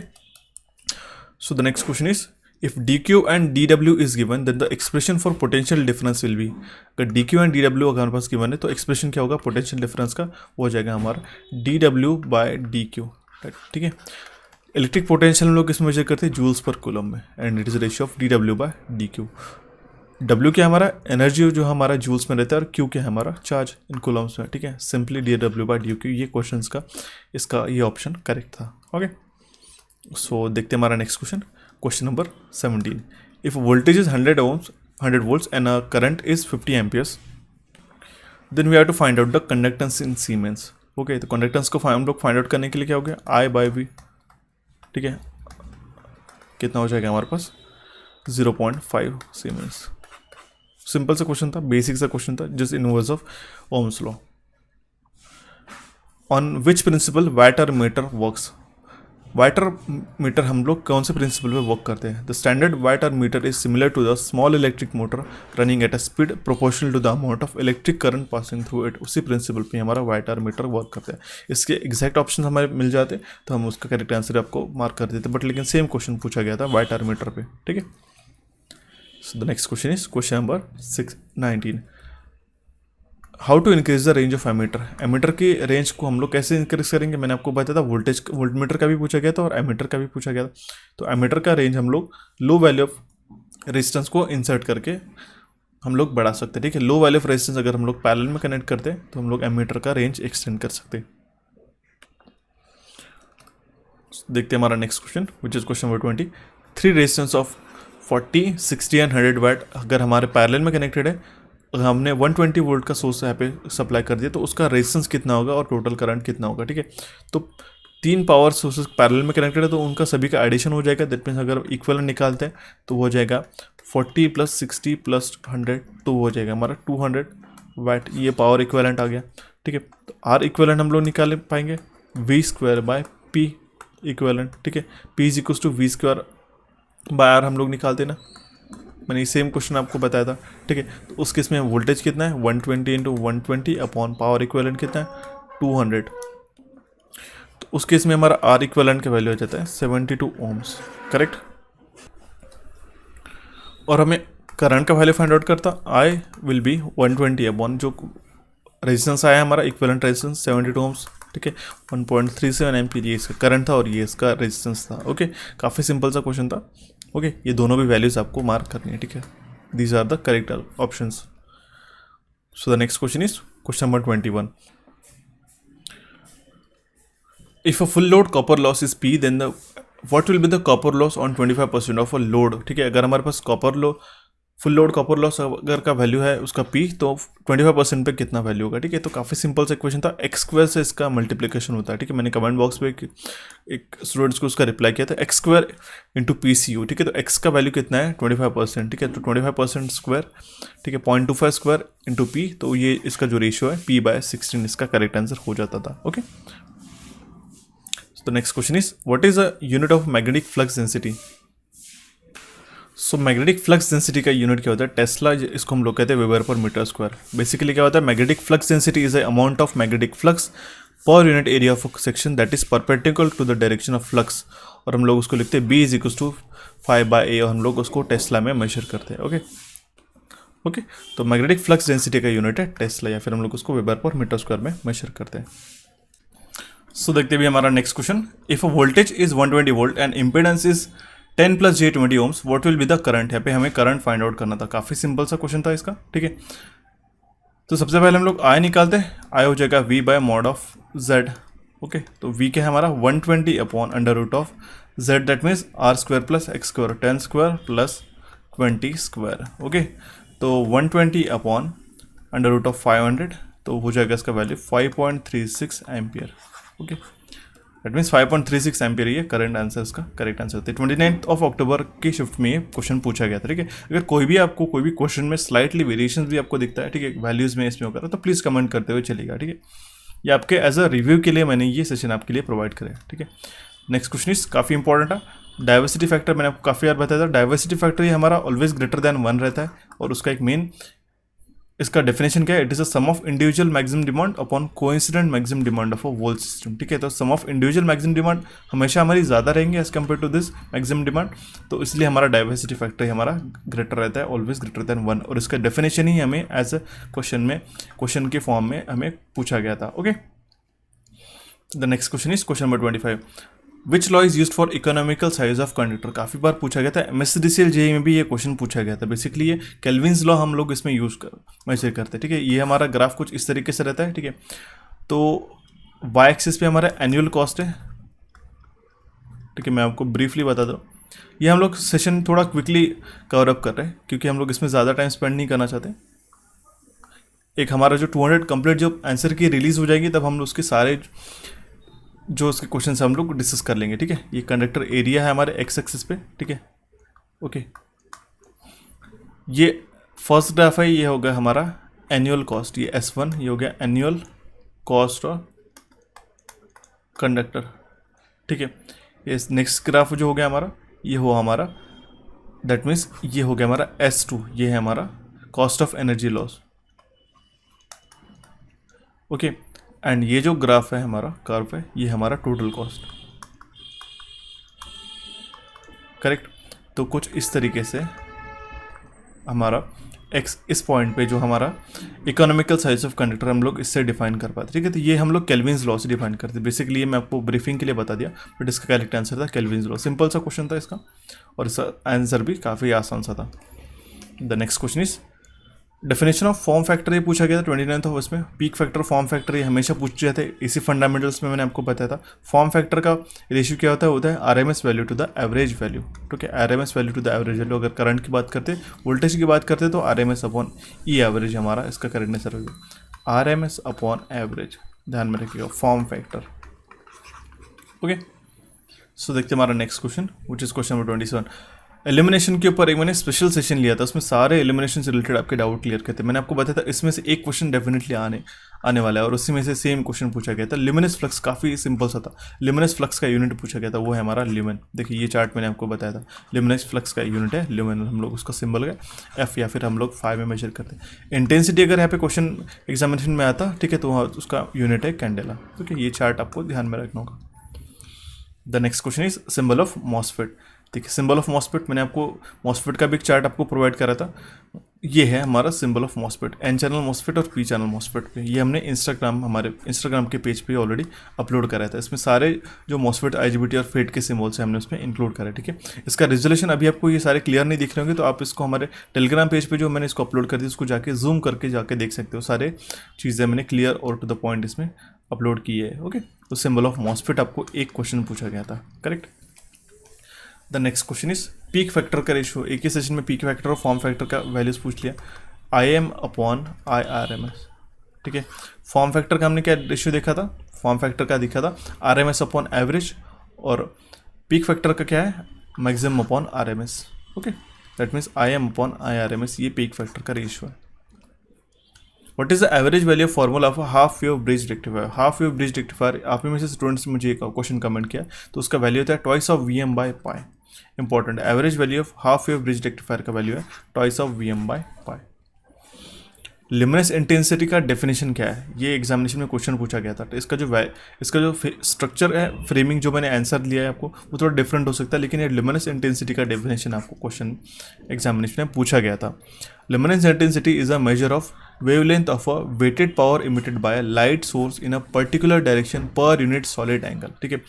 so the next question is, if dq and dw is given then the expression for potential difference will be। अगर dq and dw अगर हमारे पास गिवन है तो एक्सप्रेशन क्या होगा पोटेंशियल डिफरेंस का, वो हो जाएगा हमारा dw बाय dq। ठीक है, इलेक्ट्रिक पोटेंशियल हम लोग किस मेजर करते हैं, जूल्स पर कूलम में, and it is ratio of dw by dq। W क्या हमारा एनर्जी जो हमारा जूल्स में रहता है, और Q क्या है हमारा चार्ज इन कूलम्स में। ठीक है, सिंपली dw बाय dq ये क्वेश्चन का इसका ये ऑप्शन करेक्ट था। ओके, सो देखते हैं हमारा next question, question number 17। If voltage is 100 ohms 100 volts and current is 50 amperes, then we have to find out the conductance in siemens. Okay, तो कंडक्टेंस को हम लोग फाइंड आउट करने के लिए क्या हो गया, I बाय V। ठीक है, कितना हो जाएगा हमारे पास 0.5 सीमेंस। सिंपल सा क्वेश्चन था, बेसिक सा क्वेश्चन था, just inverse of ohm's law. On which principle water meter works. Water meter हम लोग कौन से प्रिंसिपल पे वर्क करते हैं, the standard water meter is similar to the small electric motor running at a speed proportional to the amount of electric current passing through it. उसी प्रिंसिपल पे हमारा वाटर मीटर वर्क करता है। इसके एग्जैक्ट ऑप्शन हमारे मिल जाते तो हम उसका करेक्ट आंसर आपको मार्क कर देते, बट लेकिन सेम क्वेश्चन पूछा गया था वाटर मीटर पे। ठीक है, so the next question is question number 19। How to increase the range of ammeter. Ammeter की रेंज को हम लोग कैसे इंक्रीज करेंगे, मैंने आपको बताया था वोल्ट मीटर का भी पूछा गया था और एमीटर का भी पूछा गया था। तो एमीटर का रेंज हम लोग लो वैल्यू ऑफ रेजिस्टेंस को इंसर्ट करके हम लोग बढ़ा सकते हैं। ठीक है, लो वैल्यू ऑफ रेजिस्टेंस अगर हम लोग पैरेलल में कनेक्ट करते हैं तो हम लोग एमीटर का रेंज एक्सटेंड कर सकते हैं। देखते हैं हमारा next question which is question number 20। 3 resistance of 40, 60 and 100 वाट अगर हमारे पैरेलल में कनेक्टेड है, अगर हमने 120 वोल्ट का सोर्स यहाँ पे सप्लाई कर दिया तो उसका रेजिस्टेंस कितना होगा और टोटल करंट कितना होगा। ठीक है, तो 3 पावर सोर्सेस पैरेलल में कनेक्टेड है तो उनका सभी का एडिशन हो जाएगा। दैट मीन्स अगर इक्विवेलेंट निकालते हैं तो वो हो जाएगा 40 + 60 + 100, तो वो हो जाएगा हमारा 200 वाट। ये पावर इक्विवेलेंट आ गया। ठीक है, तो आर इक्विवेलेंट हम लोग निकाल पाएंगे V² बाय P इक्विवेलेंट। ठीक है, P = V² बाय R हम लोग निकालते ना, मैंने सेम क्वेश्चन आपको बताया था। ठीक है, तो उस केस में वोल्टेज कितना है 120 × 120 अपॉन पावर इक्विवेलेंट कितना है 200। तो उस केस में हमारा आर इक्विवेलेंट का वैल्यू हो जाता है 72 ohms। करेक्ट, और हमें करंट का वैल्यू फाइंड आउट करता आई विल बी 120 अपॉन जो रेजिस्टेंस आया हमारा इक्विवेलेंट रेजिस्टेंस 72 ohms। ठीक है, 1.37 एम्पीयर ये इसका करंट था और ये इसका रेजिस्टेंस था। ओके, काफ़ी सिंपल सा क्वेश्चन था। ओके, ये दोनों भी वैल्यूज आपको मार्क करनी है। ठीक है, these are the correct options. So the next question is question number 21। If a full load copper loss is P then the what will be the copper loss on 25% of a load. ठीक है, अगर हमारे पास फुल लोड कॉपर लॉस अगर का वैल्यू है उसका P, तो 25% पे कितना वैल्यू होगा। ठीक है, तो काफ़ी सिंपल सा क्वेश्चन था। x² से इसका मल्टीप्लिकेशन होता है। ठीक है, मैंने कमेंट बॉक्स पे एक स्टूडेंट्स को उसका रिप्लाई किया था, x² × PCU। ठीक है, तो x का वैल्यू कितना है 25%। ठीक है, तो 25% स्क्वायर, ठीक है 0.25 स्क्वायर × P, तो ये इसका जो रेशियो है P/16 इसका करेक्ट आंसर हो जाता था। ओके, तो next question is what is a unit of magnetic flux density. So magnetic flux density का यूनिट क्या होता है, टेस्ला, इसको हम लोग कहते हैं वेबर पर मीटर स्क्वायर। बेसिकली क्या होता है, magnetic flux density is a amount of magnetic flux per unit area of section that is perpendicular to the direction of flux, और हम लोग उसको लिखते हैं B = 5/A, और हम लोग उसको टेस्ला में मेजर करते हैं। ओके, तो मैग्नेटिक फ्लक्स डेंसिटी का यूनिट है टेस्ला, या फिर हम लोग उसको वेबर पर मीटर स्क्वायर में मेजर करते हैं। सो देखते भी हमारा next question. If a voltage is 120 volt and impedance is 10 + j 20 ohms, what will be the current. यहाँ पे हमें करंट फाइंड आउट करना था। काफ़ी सिंपल सा क्वेश्चन था इसका। ठीक है, तो सबसे पहले हम लोग I निकालते हैं। I हो जाएगा V/mod(Z). ओके, तो V क्या है हमारा 120 upon √Z, that means R² + X², 10² + 20²। Okay, तो 120 अपॉन √500, तो हो जाएगा इसका value 5.36 ampere. Okay, that means 5.36 ampere ये करंट आंसर इसका करेक्ट आंसर होता है। 29 अक्टूबर की शिफ्ट में ये क्वेश्चन पूछा गया था। ठीक है, अगर कोई भी क्वेश्चन में स्लाइटली वेरिएशन भी आपको दिखता है, ठीक है, वैल्यूज में इसमें होगा तो प्लीज़ कमेंट करते हुए चलेगा। ठीक है, ये आपके एज अ रिव्यू के लिए मैंने ये सेशन आपके लिए प्रोवाइड करा है, ठीक है। नेक्स्ट क्वेश्चन इज काफ़ी इंपॉर्टेंट है, डाइवर्सिटी फैक्टर मैंने आपको काफ़ी बार बताया था। डाइवर्सिटी फैक्टर ये हमारा ऑलवेज ग्रेटर देन 1 रहता है, और उसका एक मेन इसका डेफिनेशन क्या है, it is a sum of individual maximum demand upon coincident maximum demand of a whole system, ठीक है। तो sum of individual maximum demand हमेशा हमारी ज़्यादा रहेंगे as compare to this maximum demand, तो इसलिए हमारा डाइवर्सिटी फैक्टर हमारा ग्रेटर रहता है, ऑलवेज ग्रेटर देन 1, और इसका डेफिनेशन ही हमें एज अ क्वेश्चन के फॉर्म में हमें पूछा गया था, okay. The next question is question number 25, which law is used for economical size of conductor. काफ़ी बार पूछा गया था, MSCDCL जेईई में भी ये क्वेश्चन पूछा गया था। बेसिकली ये केल्विन्स लॉ हम लोग इसमें मेजर करते हैं, ठीक है। ये हमारा ग्राफ कुछ इस तरीके से रहता है, ठीक है। तो वाई एक्सिस पे हमारा एनुअल कॉस्ट है, ठीक है। मैं आपको ब्रीफली बता दूँ, ये हम लोग सेशन थोड़ा क्विकली कवर अप कर रहे हैं क्योंकि हम लोग इसमें ज़्यादा टाइम स्पेंड नहीं करना चाहते। एक हमारा जो 200 कंप्लीट जब आंसर की रिलीज़ हो जाएगी तब हम लोग उसके सारे जो उसके क्वेश्चन हम लोग डिस्कस कर लेंगे, ठीक है। ये कंडक्टर एरिया है हमारे एक्स एक्सिस पे, ठीक है, ओके। ये फर्स्ट ग्राफ है, ये हो गया हमारा एनुअल कॉस्ट, ये S1, ये हो गया एनुअल कॉस्ट ऑफ कंडक्टर, ठीक है। ये नेक्स्ट ग्राफ जो हो गया हमारा, ये हो हमारा दैट मीन्स ये हो गया हमारा S2, ये है हमारा cost of energy loss, okay. And ये जो ग्राफ है हमारा कर्व है, ये हमारा टोटल कॉस्ट, करेक्ट। तो कुछ इस तरीके से हमारा एक्स इस पॉइंट पे जो हमारा इकोनॉमिकल साइज ऑफ कंडक्टर हम लोग इससे डिफाइन कर पाते, ठीक है। तो ये हम लोग केल्विन्स लॉ से डिफाइन करते हैं। बेसिकली ये मैं आपको ब्रीफिंग के लिए बता दिया, बट इसका करेक्ट आंसर था केल्विन्स लॉ। सिंपल सा क्वेश्चन था इसका, और इसका आंसर भी काफ़ी आसान सा था। The next question is definition of form factor, ये पूछा गया था 29th ऑफ इसमें। पीक फैक्टर, फॉर्म फैक्टर, ये हमेशा पूछ रहे थे। इसी फंडामेंटल्स में मैंने आपको बताया था फॉर्म फैक्टर का रेशियो क्या होता है RMS value to the average value, ठीक है। RMS value to the average value, अगर करंट की बात करते, वोल्टेज की बात करते तो RMS अपॉन ई एवरेज हमारा इसका करेक्ट आंसर होगा, RMS अपॉन एवरेज, ध्यान में रखिएगा फॉर्म फैक्टर, ओके। सो देखते हैं हमारा next question which is question number 27। Elimination के ऊपर एक मैंने स्पेशल सेशन लिया था, उसमें सारे एलिमिनेशन से रिलेटेड आपके डाउट क्लियर करते हैं। मैंने आपको बताया था इसमें से एक क्वेश्चन डेफिनेटली आने वाला है, और उसी में से सेम क्वेश्चन पूछा गया था। लिमिनस फ्लक्स काफ़ी सिंपल सा था। लिमिनस फ्लक्स का यूनिट पूछा गया था, वो है हमारा ल्यूमेन। देखिए ये चार्ट मैंने आपको बताया था, लिमिनस फ्लक्स का यूनिट है ल्यूमेन, हम लोग उसका सिंबल है F, या फिर हम लोग 5 में मेजर करते हैं। इंटेंसिटी अगर यहाँ पे क्वेश्चन एग्जामिनेशन में आता, ठीक है, तो वहाँ उसका यूनिट है कैंडेला, ठीक है। ये चार्ट आपको ध्यान में रखना होगा। The next question is symbol of MOSFET. देखिए सिंबल ऑफ मॉसफेट मैंने आपको मॉसफेट का भी एक चार्ट आपको प्रोवाइड करा था। ये है हमारा symbol of MOSFET, N channel MOSFET और P चैनल मॉसफेट पे। ये हमने हमारे इंस्टाग्राम के पेज पे ऑलरेडी अपलोड करा था। इसमें सारे जो मॉसफेट, IGBT और फेट के सिम्बल्स हैं हमने उसमें इंक्लूड करा है, ठीक है। इसका रिजोल्यूशन अभी आपको ये सारे क्लियर नहीं दिख रहे होंगे, तो आप इसको हमारे टेलीग्राम पेज पे जो मैंने इसको अपलोड कर दिया उसको जाके जूम करके जाके देख सकते हो। सारे चीज़ें मैंने क्लियर और टू द पॉइंट इसमें अपलोड की है, ओके। तो सिंबल ऑफ मॉसफेट आपको एक क्वेश्चन पूछा गया था, correct. The next question is peak factor का रेशियो। एक ही सेशन में पीक फैक्टर और फॉर्म फैक्टर का वैल्यूज पूछ लिया, IM अपॉन IRMS, ठीक है। फॉर्म फैक्टर का हमने क्या रेशियो देखा था, फॉर्म फैक्टर का दिखा था RMS अपॉन एवरेज, और पीक फैक्टर का क्या है maximum upon RMS, okay. That means IM upon IRMS, ये पीक फैक्टर का रेशियो है। What is the average value of formula of half wave bridge rectifier. Half wave bridge rectifier, आप में से स्टूडेंट्स ने मुझे एक क्वेश्चन कमेंट किया, तो उसका वैल्यू होता है twice of VM by pi. Important, average value of half wave bridge rectifier का वैल्यू है twice of VM by pi. Luminous intensity का डेफिनेशन क्या है, ये एग्जामिनेशन में क्वेश्चन पूछा गया था। तो इसका जो स्ट्रक्चर है, फ्रेमिंग जो मैंने आंसर लिया है आपको, वो थोड़ा डिफरेंट हो सकता है, लेकिन ये लिमिनस इंटेंसिटी का डेफिनेशन आपको क्वेश्चन एग्जामिनेशन में पूछा गया था। Luminous intensity is a measure of wavelength of a weighted power emitted by a light source in a particular direction per unit solid angle, ठीक है।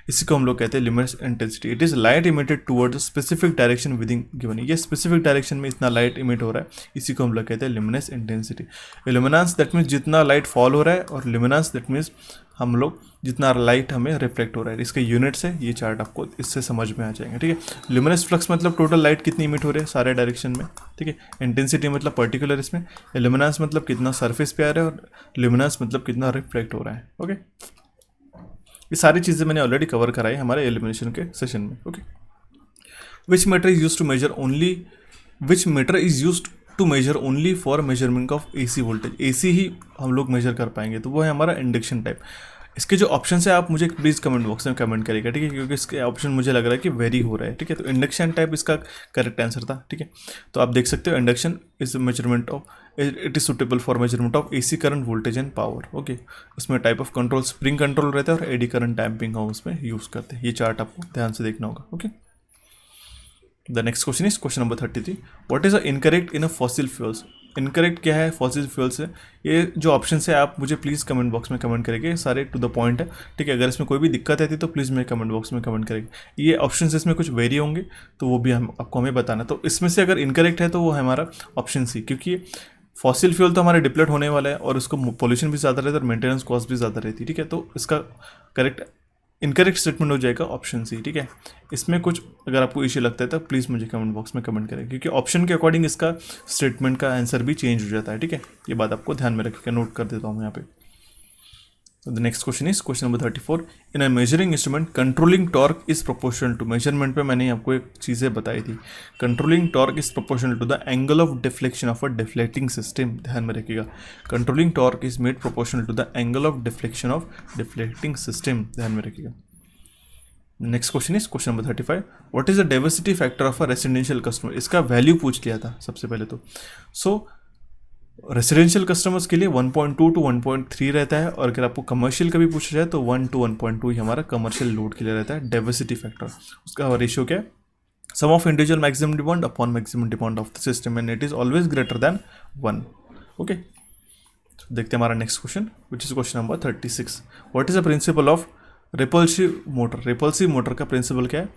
इसी को हम लोग कहते हैं luminous intensity। It is light emitted towards a specific direction within given. ये स्पेसिफिक डायरेक्शन में इतना लाइट इमिट हो रहा है, इसी को हम लोग कहते हैं luminous intensity। luminance that means जितना लाइट फॉल हो रहा है, और luminance दैट मीन्स हम लोग जितना लाइट हमें रिफ्लेक्ट हो रहा है। इसके यूनिट्स है, ये चार्ट आपको इससे समझ में आ जाएंगे, ठीक है। ल्यूमिनस फ्लक्स मतलब टोटल लाइट कितनी इमिट हो रही है सारे डायरेक्शन में, ठीक है। इंटेंसिटी मतलब पर्टिकुलर इसमें, ल्यूमिनेंस मतलब कितना सरफेस पे आ रहा है, और ल्यूमिनेंस मतलब कितना रिफ्लेक्ट हो रहा है, ओके। ये सारी चीज़ें मैंने ऑलरेडी कवर कराई हमारे एलिमिनेशन के सेशन में, okay. Which meter is use to measure only, which meter is use to measure only for measurement of AC voltage, AC ही हम लोग मेजर कर पाएंगे, तो वो है हमारा इंडक्शन टाइप। इसके जो ऑप्शन है आप मुझे प्लीज़ कमेंट बॉक्स में कमेंट करिएगा, ठीक है, क्योंकि इसके ऑप्शन मुझे लग रहा है कि वेरी हो रहा है, ठीक है। तो इंडक्शन टाइप इसका करेक्ट आंसर था, ठीक है। तो आप देख सकते हो induction is measurement of, it is suitable for measurement of AC current, voltage and power, okay. उसमें type of control spring control रहता है और एडी करंट डैम्पिंग हम उसमें यूज़ करते हैं। ये चार्ट आपको ध्यान से देखना होगा, okay. The next question is question number 33, what is incorrect in a fossil fuels. Incorrect क्या है फॉसिल फ्यूल से, ये जो ऑप्शन है आप मुझे प्लीज़ कमेंट बॉक्स में कमेंट करेंगे, सारे टू द पॉइंट है, ठीक है। अगर इसमें कोई भी दिक्कत आती है तो प्लीज़ मेरे कमेंट बॉक्स में कमेंट करेंगे। ये ऑप्शन इसमें कुछ वेरी होंगे तो वो भी हम आपको हमें बताना। तो इसमें से अगर इनकरेक्ट है तो वो है हमारा ऑप्शन सी, क्योंकि फॉसिल फ्यूल तो हमारे डिप्लेट होने वाला है और उसको पोल्यूशन भी ज़्यादा रहता है और मेंटेनेंस कॉस्ट भी ज़्यादा रहती है, ठीक है। तो इसका करेक्ट इनकरेक्ट स्टेटमेंट हो जाएगा ऑप्शन सी, ठीक है। इसमें कुछ अगर आपको इश्यू लगता है तो प्लीज़ मुझे कमेंट बॉक्स में कमेंट करें, क्योंकि ऑप्शन के अकॉर्डिंग इसका स्टेटमेंट का आंसर भी चेंज हो जाता है, ठीक है। ये बात आपको ध्यान में रखिएगा, नोट कर देता हूँ यहाँ पे। The next question is question number 34, in a measuring instrument controlling torque is proportional to. Measurement पे मैंने आपको एक चीज़ें बताई थी, controlling torque is proportional to the angle of deflection of a deflecting system, ध्यान में रखिएगा। Controlling torque is made proportional to the angle of deflection of deflecting system, ध्यान में रखिएगा। Next question is question number 35, what is the diversity factor of a residential customer. इसका वैल्यू पूछ लिया था सबसे पहले तो। रेसिडेंशियल कस्टमर्स के लिए 1.2 to 1.3 रहता है, और अगर आपको कमर्शियल का भी पूछा जाए तो 1 to 1.2 ही हमारा कमर्शियल लोड के लिए रहता है डाइवर्सिटी फैक्टर। उसका रेशियो क्या है, sum of individual maximum demand upon maximum demand of the system and it is always greater than 1, okay. देखते हैं हमारा next question which is question number 36, what is the principle of repulsive motor. Repulsive motor का प्रिंसिपल क्या है,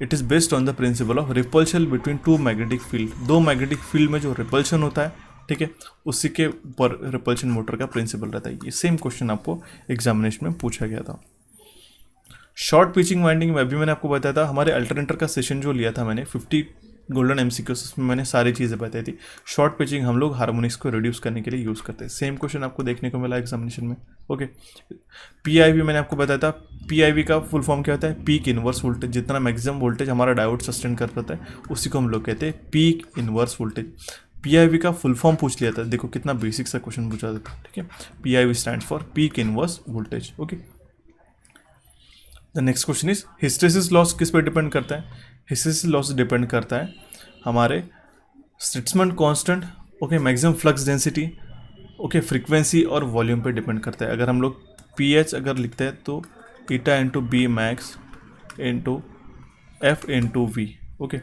it is based on the principle of repulsion between two magnetic field. दो मैग्नेटिक फील्ड में जो रिपल्शन होता है, ठीक है, उसी के ऊपर रिपल्शन मोटर का प्रिंसिपल रहता है। ये सेम क्वेश्चन आपको एग्जामिनेशन में पूछा गया था। शॉर्ट पिचिंग वाइंडिंग में अभी मैंने आपको बताया था, हमारे अल्टरनेटर का सेशन जो लिया था मैंने 50 गोल्डन MCQs, उसमें मैंने सारी चीज़ें बताई थी। शॉर्ट पिचिंग हम लोग हार्मोनिक्स को रिड्यूस करने के लिए यूज़ करते हैं। सेम क्वेश्चन आपको देखने को मिला एग्जामिनेशन में, ओके। PIV मैंने आपको बताया था, PIV का फुल फॉर्म क्या होता है, पीक इनवर्स वोल्टेज। जितना मैक्सिमम वोल्टेज हमारा डायोड सस्टेन कर पाता है उसी को हम लोग कहते हैं पीक इनवर्स वोल्टेज। PIV का फुल फॉर्म पूछ लिया था, देखो कितना बेसिक सा क्वेश्चन पूछा था, ठीक है। PIV stand for peak inverse voltage, okay. The next question is hysteresis loss किस पे डिपेंड करता है। हिस्टेरिसिस लॉस डिपेंड करता है हमारे Steinmetz constant, okay, maximum flux density, okay, frequency और वॉल्यूम पे डिपेंड करता है। अगर हम लोग PH अगर लिखते हैं तो eta into B max into F into V, okay.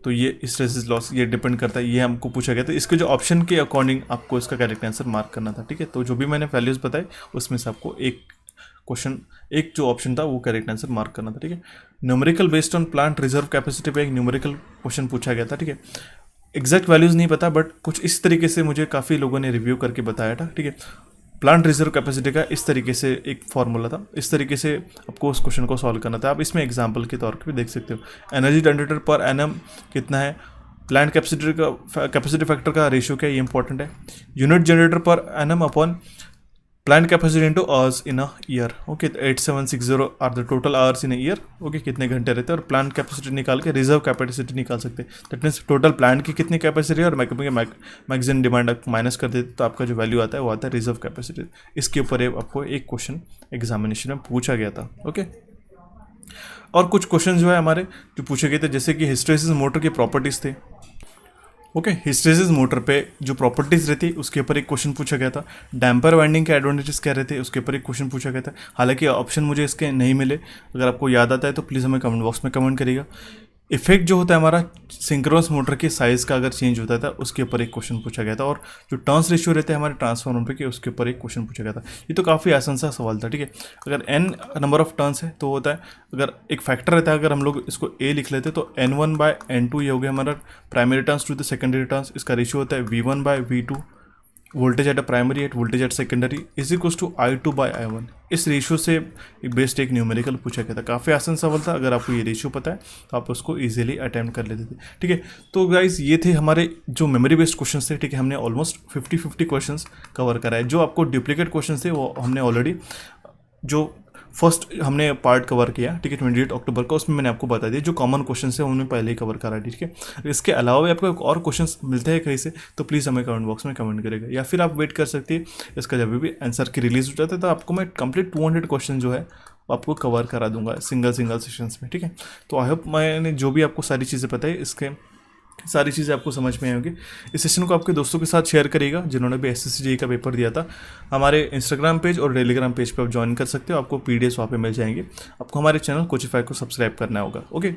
तो ये हिस्टेरिसिस लॉस ये डिपेंड करता है, ये हमको पूछा गया था। इसके जो ऑप्शन के अकॉर्डिंग आपको इसका करेक्ट आंसर मार्क करना था, ठीक है। तो जो भी मैंने वैल्यूज बताए उसमें से आपको एक क्वेश्चन, एक जो ऑप्शन था वो करेक्ट आंसर मार्क करना था, ठीक है। Numerical based on plant reserve capacity पे एक न्यूमेरिकल क्वेश्चन पूछा गया था, ठीक है। एग्जैक्ट वैल्यूज़ नहीं पता, बट कुछ इस तरीके से मुझे काफ़ी लोगों ने रिव्यू करके बताया था, ठीक है। प्लांट रिजर्व कैपेसिटी का इस तरीके से एक फॉर्मूला था, इस तरीके से आपको उस क्वेश्चन को सॉल्व करना था। आप इसमें एग्जाम्पल के तौर पर भी देख सकते हो। एनर्जी जनरेटर पर एनएम कितना है, प्लांट कैपेसिटी फैक्टर का रेशियो क्या है, ये इंपॉर्टेंट है। Unit generator per annum upon plant capacity into hours in a year, okay. 8760 are the total hours in a year, okay, कितने घंटे रहते हैं। और प्लांट कैपेसिटी निकाल के रिजर्व कैपेसिटी निकाल सकते हैं, दैट मीन्स टोटल प्लांट की कितनी कैपेसिटी है और मैक्सिमम डिमांड माइनस कर देते तो आपका जो वैल्यू आता है वो आता है रिजर्व कैपेसिटी। इसके ऊपर आपको एक क्वेश्चन एग्जामिनेशन में पूछा गया था, ओके। और कुछ क्वेश्चन जो है हमारे जो पूछे गए थे, जैसे कि हिस्टेरिसिस मोटर की प्रॉपर्टीज थे, ओके। हिस्टेरिसिस मोटर पे जो प्रॉपर्टीज रहती है उसके ऊपर एक क्वेश्चन पूछा गया था। डैम्पर वाइंडिंग के एडवांटेजेस क्या रहते हैं उसके ऊपर एक क्वेश्चन पूछा गया था। हालांकि ऑप्शन मुझे इसके नहीं मिले, अगर आपको याद आता है तो प्लीज़ हमें कमेंट बॉक्स में कमेंट करिएगा। इफेक्ट जो होता है हमारा सिंक्रोनस मोटर के साइज़ का अगर चेंज होता था उसके ऊपर एक क्वेश्चन पूछा गया था। और जो टर्न्स रेशियो रहते हैं हमारे ट्रांसफार्मर पे के उसके ऊपर एक क्वेश्चन पूछा गया था। ये तो काफ़ी आसान सा सवाल था, ठीक है। अगर n नंबर ऑफ टर्न्स है तो होता है, अगर एक फैक्टर रहता है, अगर हम लोग इसको a लिख लेते तो N1/N2 ये हो गया हमारा primary turns to the secondary turns. इसका रेशियो होता है V1/V2, voltage at a primary at voltage at secondary is equals to I2/I1। इस रेशियो से बेस्ड एक न्यूमेरिकल पूछा गया था। काफ़ी आसान सवाल था, अगर आपको ये रेशियो पता है तो आप उसको इजीली अटेम्प्ट कर लेते थे, ठीक है। तो गाइस ये थे हमारे जो मेमोरी बेस्ड क्वेश्चंस थे, ठीक है। हमने ऑलमोस्ट 50 क्वेश्चंस कवर करा है। जो आपको डुप्लीकेट क्वेश्चंस थे वो हमने ऑलरेडी जो फर्स्ट हमने पार्ट कवर किया, ठीक है, 28 अक्टूबर का। उसमें मैंने आपको बता दिया जो कॉमन क्वेश्चन है उन्हें पहले ही कवर करा, ठीक है। इसके अलावा भी आपको और क्वेश्चन मिलते हैं कहीं से तो प्लीज़ हमें कमेंट बॉक्स में कमेंट करेगा, या फिर आप वेट कर सकते हैं इसका जब भी आंसर की रिलीज हो जाता है तो आपको मैं कंप्लीट 200 क्वेश्चन जो है आपको कवर करा दूंगा सिंगल सेशंस में, ठीक है। तो आई होप मैंने जो भी आपको सारी चीज़ें बताई इसके सारी चीज़ें आपको समझ में आई होंगी। इस सेशन को आपके दोस्तों के साथ शेयर करिएगा जिन्होंने भी एसएससी जेईई का पेपर दिया था। हमारे इंस्टाग्राम पेज और टेलीग्राम पेज पे आप ज्वाइन कर सकते हो, आपको पीडीएफ वहाँ पे मिल जाएंगे। आपको हमारे चैनल कोचिफाई को सब्सक्राइब करना होगा। Okay,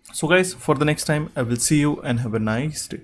so guys, for the next time I will see you and have a nice day.